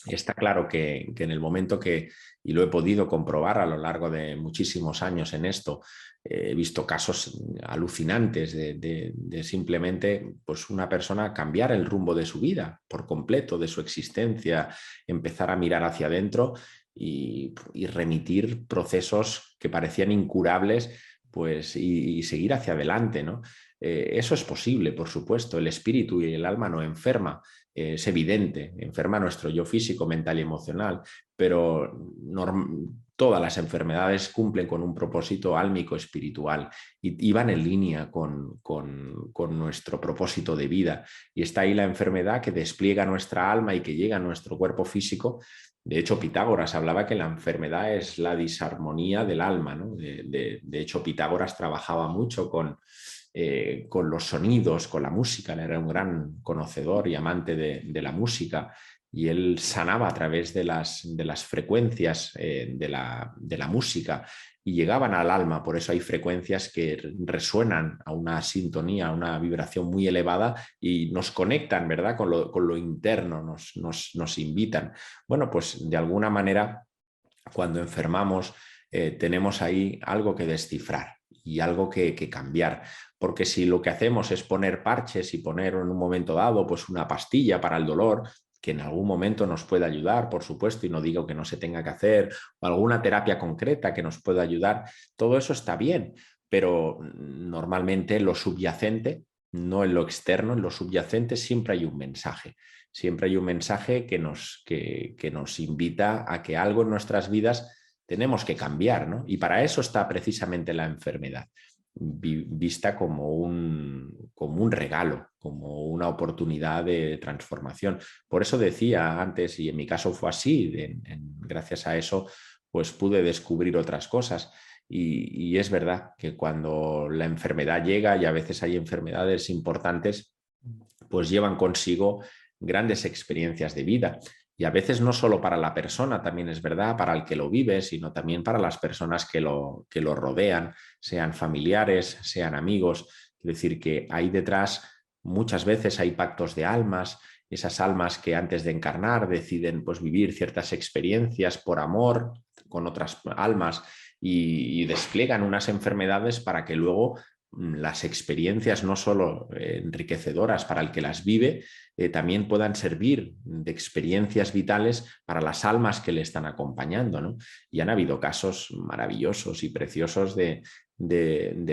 Está claro que en el momento que, y lo he podido comprobar a lo largo de muchísimos años en esto, he visto casos alucinantes de simplemente pues una persona cambiar el rumbo de su vida por completo, de su existencia, empezar a mirar hacia adentro y remitir procesos que parecían incurables pues, y seguir hacia adelante, ¿no? Eso es posible, por supuesto. El espíritu y el alma no enferma. Es evidente, enferma nuestro yo físico, mental y emocional, pero todas las enfermedades cumplen con un propósito álmico espiritual y van en línea con nuestro propósito de vida. Y está ahí la enfermedad que despliega nuestra alma y que llega a nuestro cuerpo físico. De hecho, Pitágoras hablaba que la enfermedad es la disarmonía del alma, ¿no? De hecho, Pitágoras trabajaba mucho con los sonidos, con la música. Él era un gran conocedor y amante de la música y él sanaba a través de las frecuencias de la música y llegaban al alma. Por eso hay frecuencias que resuenan a una sintonía, a una vibración muy elevada y nos conectan, ¿verdad? Con lo interno, nos invitan. Bueno, pues de alguna manera, cuando enfermamos, tenemos ahí algo que descifrar y algo que cambiar. Porque si lo que hacemos es poner parches y poner en un momento dado pues una pastilla para el dolor, que en algún momento nos puede ayudar, por supuesto, y no digo que no se tenga que hacer, o alguna terapia concreta que nos pueda ayudar, todo eso está bien, pero normalmente lo subyacente, no en lo externo, en lo subyacente siempre hay un mensaje. Siempre hay un mensaje que nos invita a que algo en nuestras vidas tenemos que cambiar, ¿no? Y para eso está precisamente la enfermedad, vista como un regalo, como una oportunidad de transformación. Por eso decía antes, y en mi caso fue así, gracias a eso pues pude descubrir otras cosas. Y es verdad que cuando la enfermedad llega, y a veces hay enfermedades importantes, pues llevan consigo grandes experiencias de vida. Y a veces no solo para la persona, también es verdad, para el que lo vive, sino también para las personas que lo rodean, sean familiares, sean amigos. Es decir, que ahí detrás muchas veces hay pactos de almas, esas almas que antes de encarnar deciden pues, vivir ciertas experiencias por amor con otras almas y despliegan unas enfermedades para que luego las experiencias no solo enriquecedoras para el que las vive, también puedan servir de experiencias vitales para las almas que le están acompañando, ¿no? Y han habido casos maravillosos y preciosos de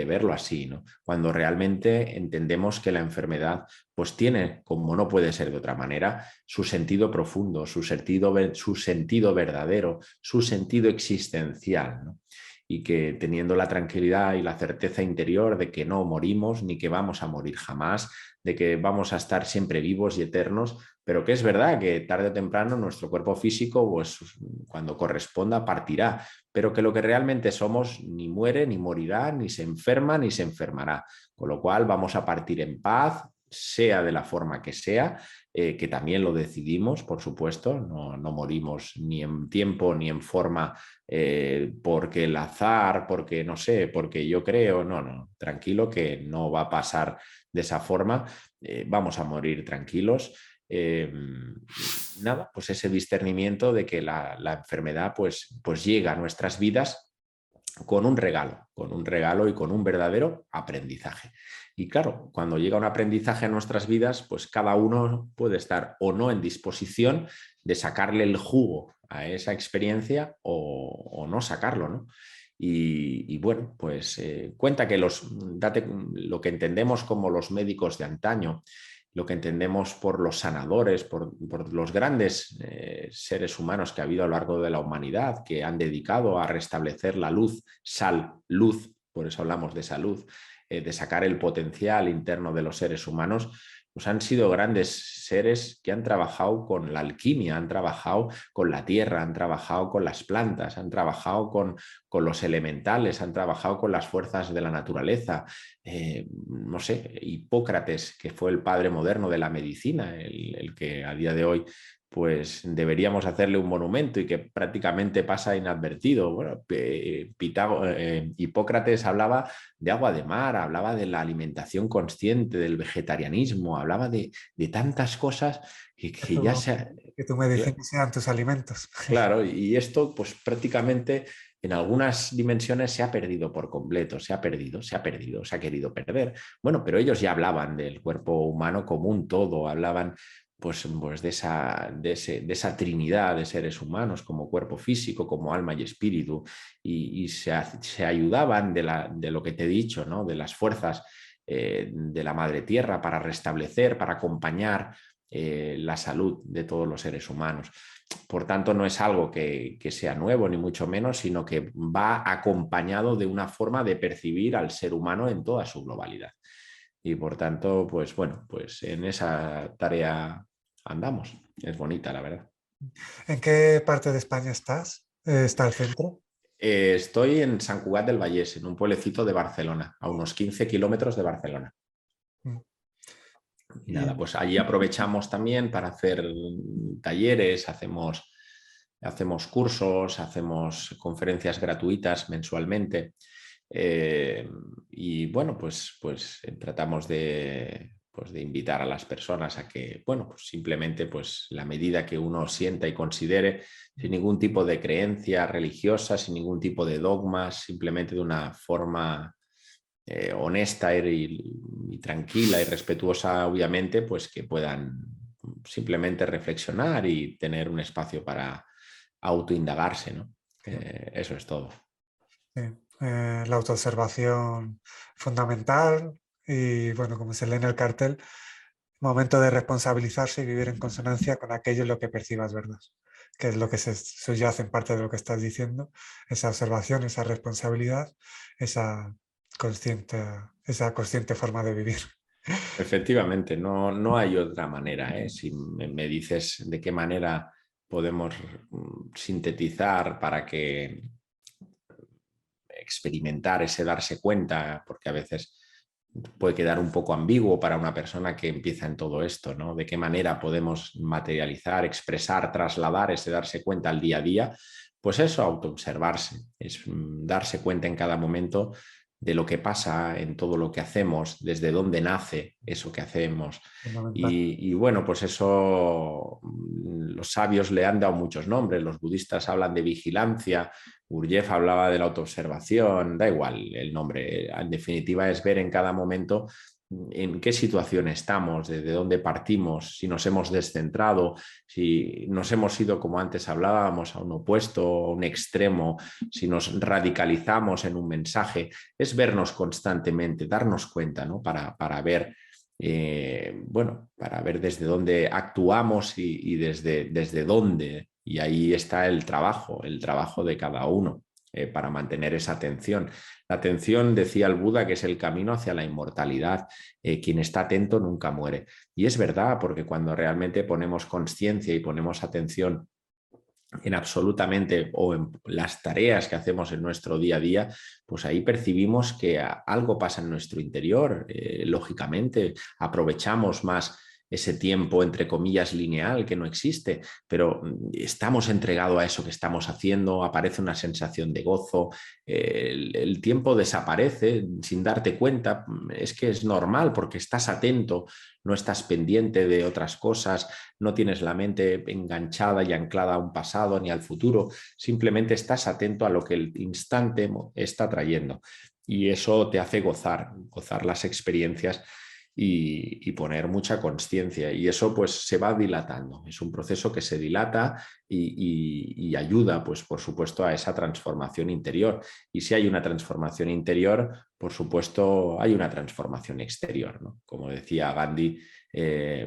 verlo así, ¿no? Cuando realmente entendemos que la enfermedad pues tiene, como no puede ser de otra manera, su sentido profundo, su sentido verdadero, su sentido existencial, ¿no? Y que teniendo la tranquilidad y la certeza interior de que no morimos ni que vamos a morir jamás, de que vamos a estar siempre vivos y eternos, pero que es verdad que tarde o temprano nuestro cuerpo físico, pues cuando corresponda, partirá, pero que lo que realmente somos ni muere, ni morirá, ni se enferma, ni se enfermará, con lo cual vamos a partir en paz, sea de la forma que sea, que también lo decidimos, por supuesto, no morimos ni en tiempo ni en forma porque el azar, porque no sé, porque yo creo, no, tranquilo que no va a pasar de esa forma, vamos a morir tranquilos. Nada, pues ese discernimiento de que la enfermedad pues llega a nuestras vidas con un regalo y con un verdadero aprendizaje. Y claro, cuando llega un aprendizaje a nuestras vidas, pues cada uno puede estar o no en disposición de sacarle el jugo a esa experiencia o no sacarlo, ¿no? Y bueno, pues cuenta que lo que entendemos como los médicos de antaño, lo que entendemos por los sanadores, por los grandes seres humanos que ha habido a lo largo de la humanidad, que han dedicado a restablecer la luz, luz, por eso hablamos de salud, de sacar el potencial interno de los seres humanos, pues han sido grandes seres que han trabajado con la alquimia, han trabajado con la tierra, han trabajado con las plantas, han trabajado con los elementales, han trabajado con las fuerzas de la naturaleza. No sé, Hipócrates, que fue el padre moderno de la medicina, el que a día de hoy pues deberíamos hacerle un monumento y que prácticamente pasa inadvertido. Bueno, Hipócrates hablaba de agua de mar, hablaba de la alimentación consciente, del vegetarianismo, hablaba de tantas cosas que ya se... Que tu medicina sean tus alimentos. Claro, y esto pues prácticamente en algunas dimensiones se ha perdido por completo, se ha querido perder. Bueno, pero ellos ya hablaban del cuerpo humano como un todo, hablaban pues de esa trinidad de seres humanos como cuerpo físico, como alma y espíritu, y se ayudaban de lo que te he dicho, ¿no? De las fuerzas de la madre tierra para restablecer, para acompañar la salud de todos los seres humanos. Por tanto, no es algo que sea nuevo, ni mucho menos, sino que va acompañado de una forma de percibir al ser humano en toda su globalidad. Y por tanto, pues bueno, pues en esa tarea andamos. Es bonita, la verdad. ¿En qué parte de España estás? ¿Está el centro? Estoy en Sant Cugat del Vallès, en un pueblecito de Barcelona, a unos 15 kilómetros de Barcelona. Y nada, pues allí aprovechamos también para hacer talleres, hacemos cursos, hacemos conferencias gratuitas mensualmente. Y bueno, pues tratamos de invitar a las personas a que, bueno, pues simplemente pues la medida que uno sienta y considere, sin ningún tipo de creencia religiosa, sin ningún tipo de dogmas, simplemente de una forma honesta y tranquila y respetuosa, obviamente, pues que puedan simplemente reflexionar y tener un espacio para autoindagarse, ¿no? Eso es todo. Sí. La autoobservación fundamental y, bueno, como se lee en el cartel, momento de responsabilizarse y vivir en consonancia con aquello en lo que percibas, ¿verdad? Que es lo que se subyace en parte de lo que estás diciendo, esa observación, esa responsabilidad, esa consciente forma de vivir. Efectivamente, no hay otra manera, ¿eh? Si me dices de qué manera podemos sintetizar para que experimentar ese darse cuenta, porque a veces puede quedar un poco ambiguo para una persona que empieza en todo esto, ¿no? De qué manera podemos materializar, expresar, trasladar ese darse cuenta al día a día. Pues eso, autoobservarse, es darse cuenta en cada momento de lo que pasa en todo lo que hacemos, desde dónde nace eso que hacemos. Y bueno, pues eso los sabios le han dado muchos nombres, los budistas hablan de vigilancia, Gurdjieff hablaba de la autoobservación, da igual el nombre, en definitiva es ver en cada momento en qué situación estamos, desde dónde partimos, si nos hemos descentrado, si nos hemos ido, como antes hablábamos, a un opuesto, a un extremo, si nos radicalizamos en un mensaje, es vernos constantemente, darnos cuenta, ¿no? Para ver, para ver desde dónde actuamos y desde dónde. Y ahí está el trabajo de cada uno. Para mantener esa atención. La atención, decía el Buda, que es el camino hacia la inmortalidad. Quien está atento nunca muere. Y es verdad, porque cuando realmente ponemos conciencia y ponemos atención en absolutamente o en las tareas que hacemos en nuestro día a día, pues ahí percibimos que algo pasa en nuestro interior. Lógicamente, aprovechamos más ese tiempo, entre comillas, lineal, que no existe, pero estamos entregados a eso que estamos haciendo, aparece una sensación de gozo, el tiempo desaparece sin darte cuenta, es que es normal porque estás atento, no estás pendiente de otras cosas, no tienes la mente enganchada y anclada a un pasado ni al futuro, simplemente estás atento a lo que el instante está trayendo y eso te hace gozar las experiencias. y poner mucha conciencia. Y eso pues se va dilatando. Es un proceso que se dilata y ayuda, pues por supuesto, a esa transformación interior. Y si hay una transformación interior, por supuesto, hay una transformación exterior, ¿no? Como decía Gandhi,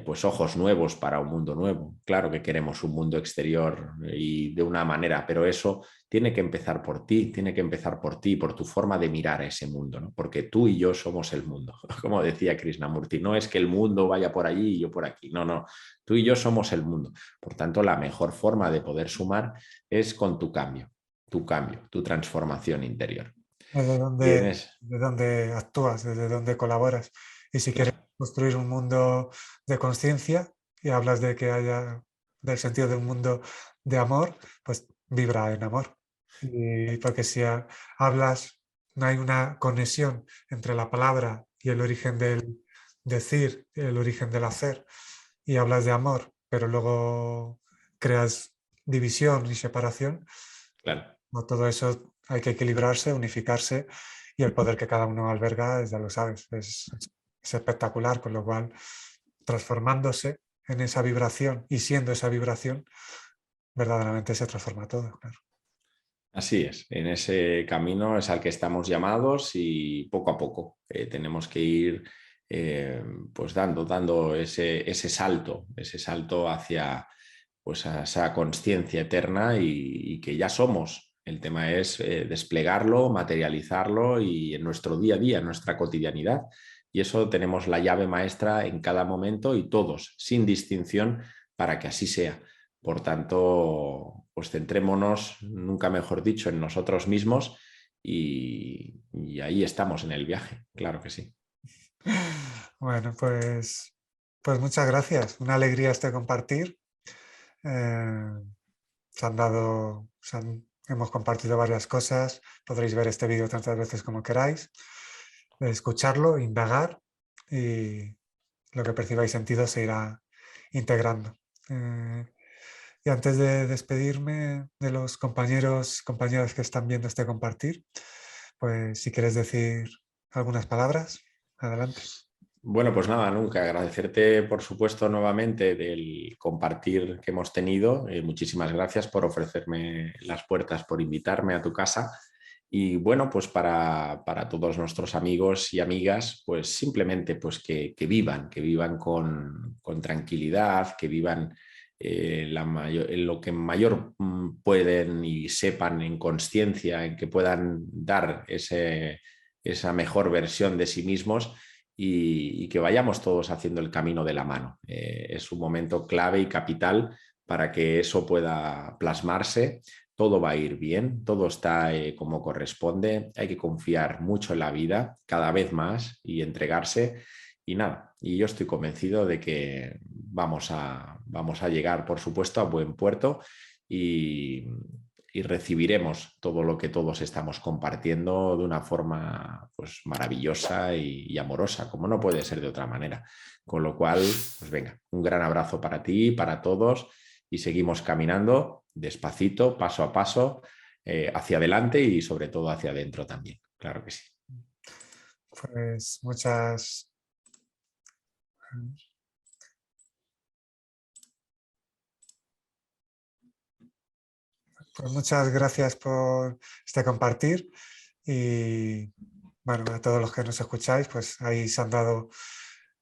pues ojos nuevos para un mundo nuevo. Claro que queremos un mundo exterior y de una manera, pero eso tiene que empezar por ti, tiene que empezar por ti, por tu forma de mirar a ese mundo, ¿no? Porque tú y yo somos el mundo, como decía Krishnamurti, no es que el mundo vaya por allí y yo por aquí, no, no, tú y yo somos el mundo. Por tanto, la mejor forma de poder sumar es con tu cambio, tu transformación interior. Desde Tienes, de dónde actúas, desde dónde colaboras. Y si quieres claro, construir un mundo de conciencia y hablas de que haya del sentido de un mundo de amor, pues vibra en amor. Y porque si hablas, no hay una conexión entre la palabra y el origen del decir, el origen del hacer, y hablas de amor, pero luego creas división y separación, claro. no, todo eso hay que equilibrarse, unificarse y el poder que cada uno alberga, ya lo sabes, es espectacular, con lo cual transformándose en esa vibración y siendo esa vibración, verdaderamente se transforma todo, claro. Así es, en ese camino es al que estamos llamados y poco a poco tenemos que ir pues dando ese salto hacia pues, a esa conciencia eterna y que ya somos. El tema es desplegarlo, materializarlo y en nuestro día a día, en nuestra cotidianidad. Y eso tenemos la llave maestra en cada momento y todos, sin distinción, para que así sea. Por tanto, pues centrémonos, nunca mejor dicho, en nosotros mismos y ahí estamos en el viaje, claro que sí. Bueno, pues muchas gracias. Una alegría este compartir. Eh, hemos compartido varias cosas. Podréis ver este vídeo tantas veces como queráis, escucharlo, indagar y lo que percibáis sentido se irá integrando. Eh, y antes de despedirme de los compañeros que están viendo este compartir, pues si quieres decir algunas palabras, adelante. Bueno, pues nada, nunca agradecerte, por supuesto, nuevamente del compartir que hemos tenido. Muchísimas gracias por ofrecerme las puertas, por invitarme a tu casa. Y bueno, pues para todos nuestros amigos y amigas, pues simplemente pues que vivan con tranquilidad, que vivan en lo que mayor pueden y sepan en conciencia, en que puedan dar esa mejor versión de sí mismos y que vayamos todos haciendo el camino de la mano. Es un momento clave y capital para que eso pueda plasmarse. Todo va a ir bien, todo está como corresponde, hay que confiar mucho en la vida, cada vez más y entregarse. Y nada, y yo estoy convencido de que vamos a llegar, por supuesto, a buen puerto y, y recibiremos todo lo que todos estamos compartiendo de una forma pues, maravillosa y amorosa, como no puede ser de otra manera. Con lo cual, pues venga, un gran abrazo para ti, para todos y seguimos caminando despacito, paso a paso, hacia adelante y sobre todo hacia adentro también. Claro que sí. Pues muchas, pues muchas gracias por este compartir y bueno, a todos los que nos escucháis, pues ahí se han dado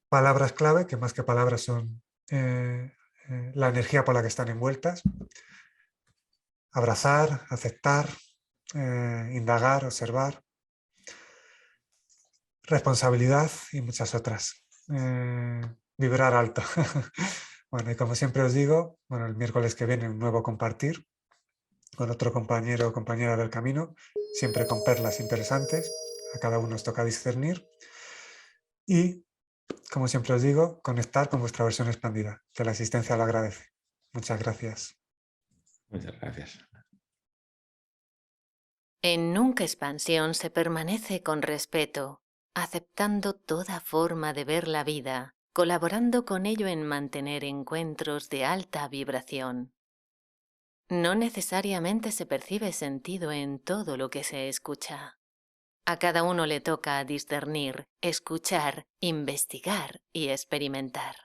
palabras clave, que más que palabras son la energía por la que están envueltas. Abrazar, aceptar, indagar, observar, responsabilidad y muchas otras. Vibrar alto. Bueno, y como siempre os digo, bueno, el miércoles que viene un nuevo compartir con otro compañero o compañera del camino, siempre con perlas interesantes. A cada uno os toca discernir. Y, como siempre os digo, conectar con vuestra versión expandida, que la existencia lo agradece. Muchas gracias. Muchas gracias. En Nunca Expansión se permanece con respeto, aceptando toda forma de ver la vida, colaborando con ello en mantener encuentros de alta vibración. No necesariamente se percibe sentido en todo lo que se escucha. A cada uno le toca discernir, escuchar, investigar y experimentar.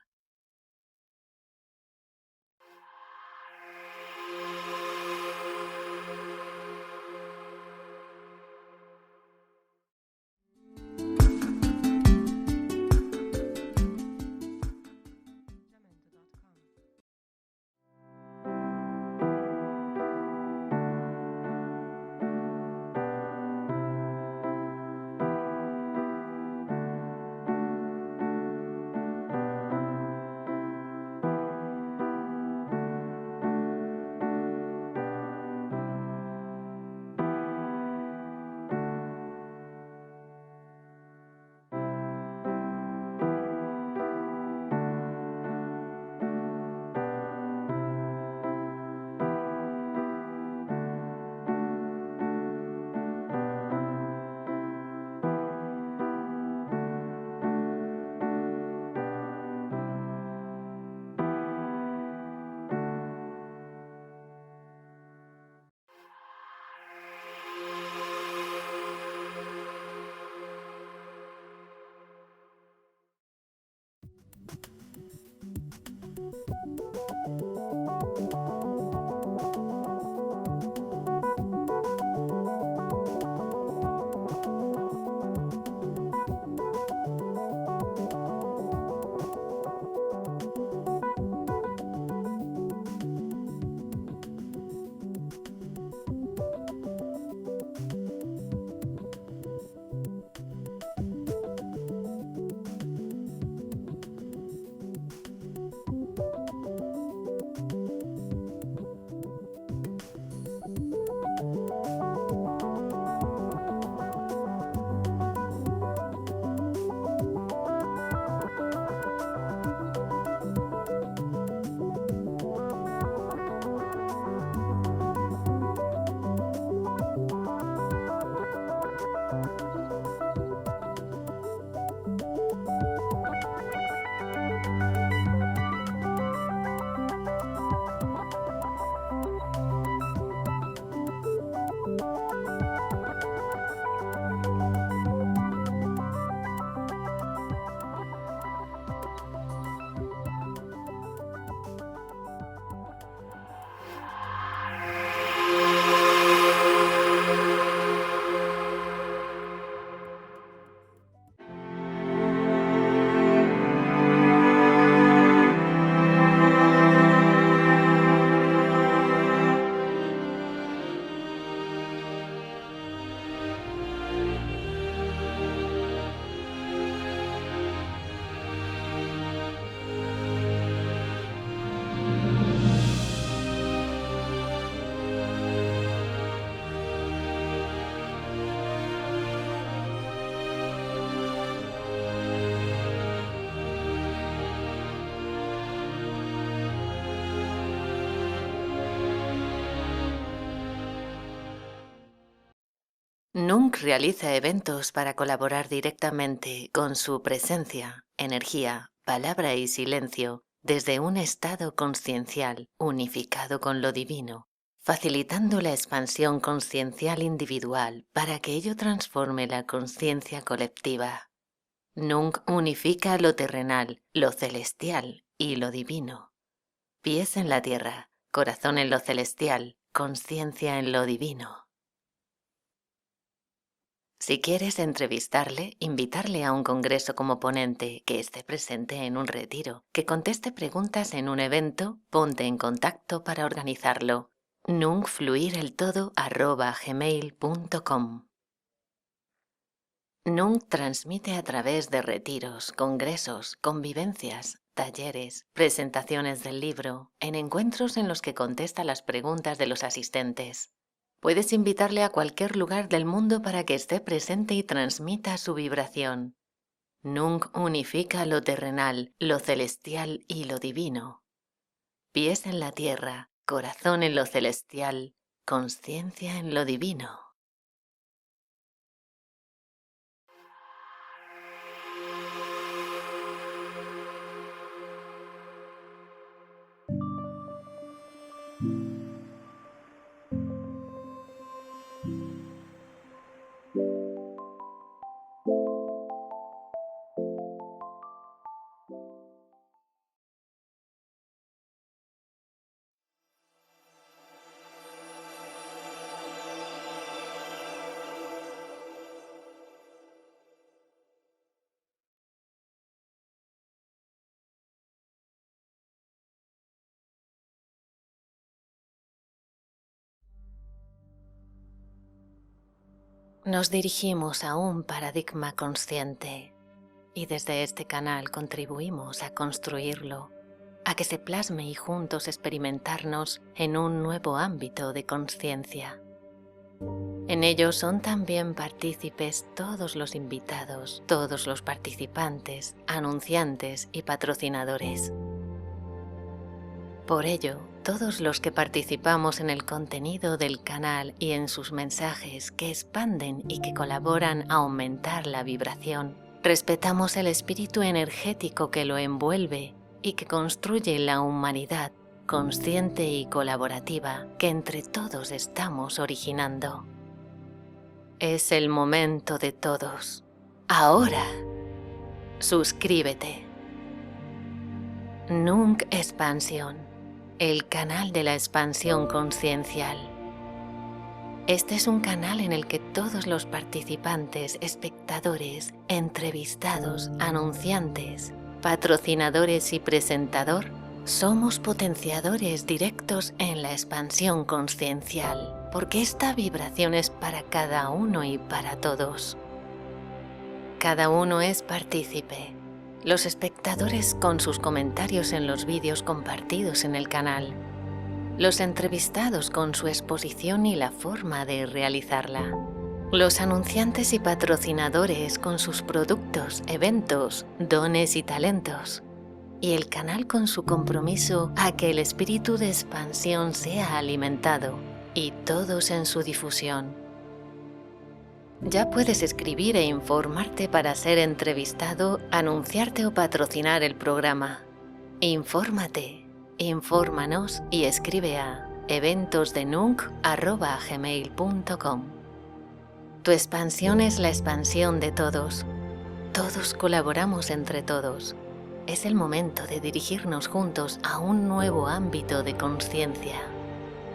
Nunc realiza eventos para colaborar directamente con su presencia, energía, palabra y silencio desde un estado consciencial unificado con lo divino, facilitando la expansión consciencial individual para que ello transforme la consciencia colectiva. Nunc unifica lo terrenal, lo celestial y lo divino. Pies en la tierra, corazón en lo celestial, consciencia en lo divino. Si quieres entrevistarle, invitarle a un congreso como ponente, que esté presente en un retiro, que conteste preguntas en un evento, ponte en contacto para organizarlo. nuncfluireltodo@gmail.com. Nunc transmite a través de retiros, congresos, convivencias, talleres, presentaciones del libro, en encuentros en los que contesta las preguntas de los asistentes. Puedes invitarle a cualquier lugar del mundo para que esté presente y transmita su vibración. Nunc unifica lo terrenal, lo celestial y lo divino. Pies en la tierra, corazón en lo celestial, consciencia en lo divino. Nos dirigimos a un paradigma consciente y desde este canal contribuimos a construirlo, a que se plasme y juntos experimentarnos en un nuevo ámbito de consciencia. En ello son también partícipes todos los invitados, todos los participantes, anunciantes y patrocinadores. Por ello, todos los que participamos en el contenido del canal y en sus mensajes que expanden y que colaboran a aumentar la vibración, respetamos el espíritu energético que lo envuelve y que construye la humanidad consciente y colaborativa que entre todos estamos originando. Es el momento de todos. Ahora, suscríbete. Nunc Expansión, el canal de la expansión consciencial. Este es un canal en el que todos los participantes, espectadores, entrevistados, anunciantes, patrocinadores y presentador somos potenciadores directos en la expansión consciencial, porque esta vibración es para cada uno y para todos. Cada uno es partícipe. Los espectadores con sus comentarios en los vídeos compartidos en el canal. Los entrevistados con su exposición y la forma de realizarla. Los anunciantes y patrocinadores con sus productos, eventos, dones y talentos. Y el canal con su compromiso a que el espíritu de expansión sea alimentado y todos en su difusión. Ya puedes escribir e informarte para ser entrevistado, anunciarte o patrocinar el programa. Infórmate, infórmanos y escribe a eventosdenunc@gmail.com. Tu expansión es la expansión de todos. Todos colaboramos entre todos. Es el momento de dirigirnos juntos a un nuevo ámbito de consciencia.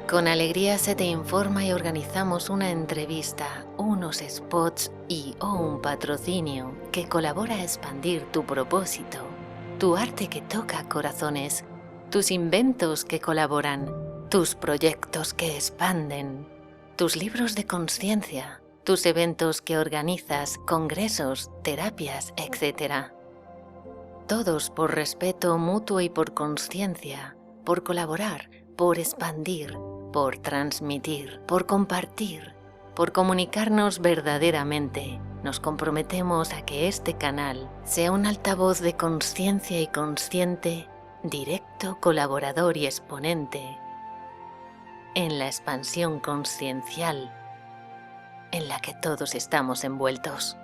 Con alegría se te informa y organizamos una entrevista, unos spots o un patrocinio que colabora a expandir tu propósito, tu arte que toca corazones, tus inventos que colaboran, tus proyectos que expanden, tus libros de consciencia, tus eventos que organizas, congresos, terapias, etc. Todos por respeto mutuo y por consciencia, por colaborar, por expandir, por transmitir, por compartir, por comunicarnos verdaderamente. Nos comprometemos a que este canal sea un altavoz de consciencia y consciente, directo, colaborador y exponente en la expansión consciencial en la que todos estamos envueltos.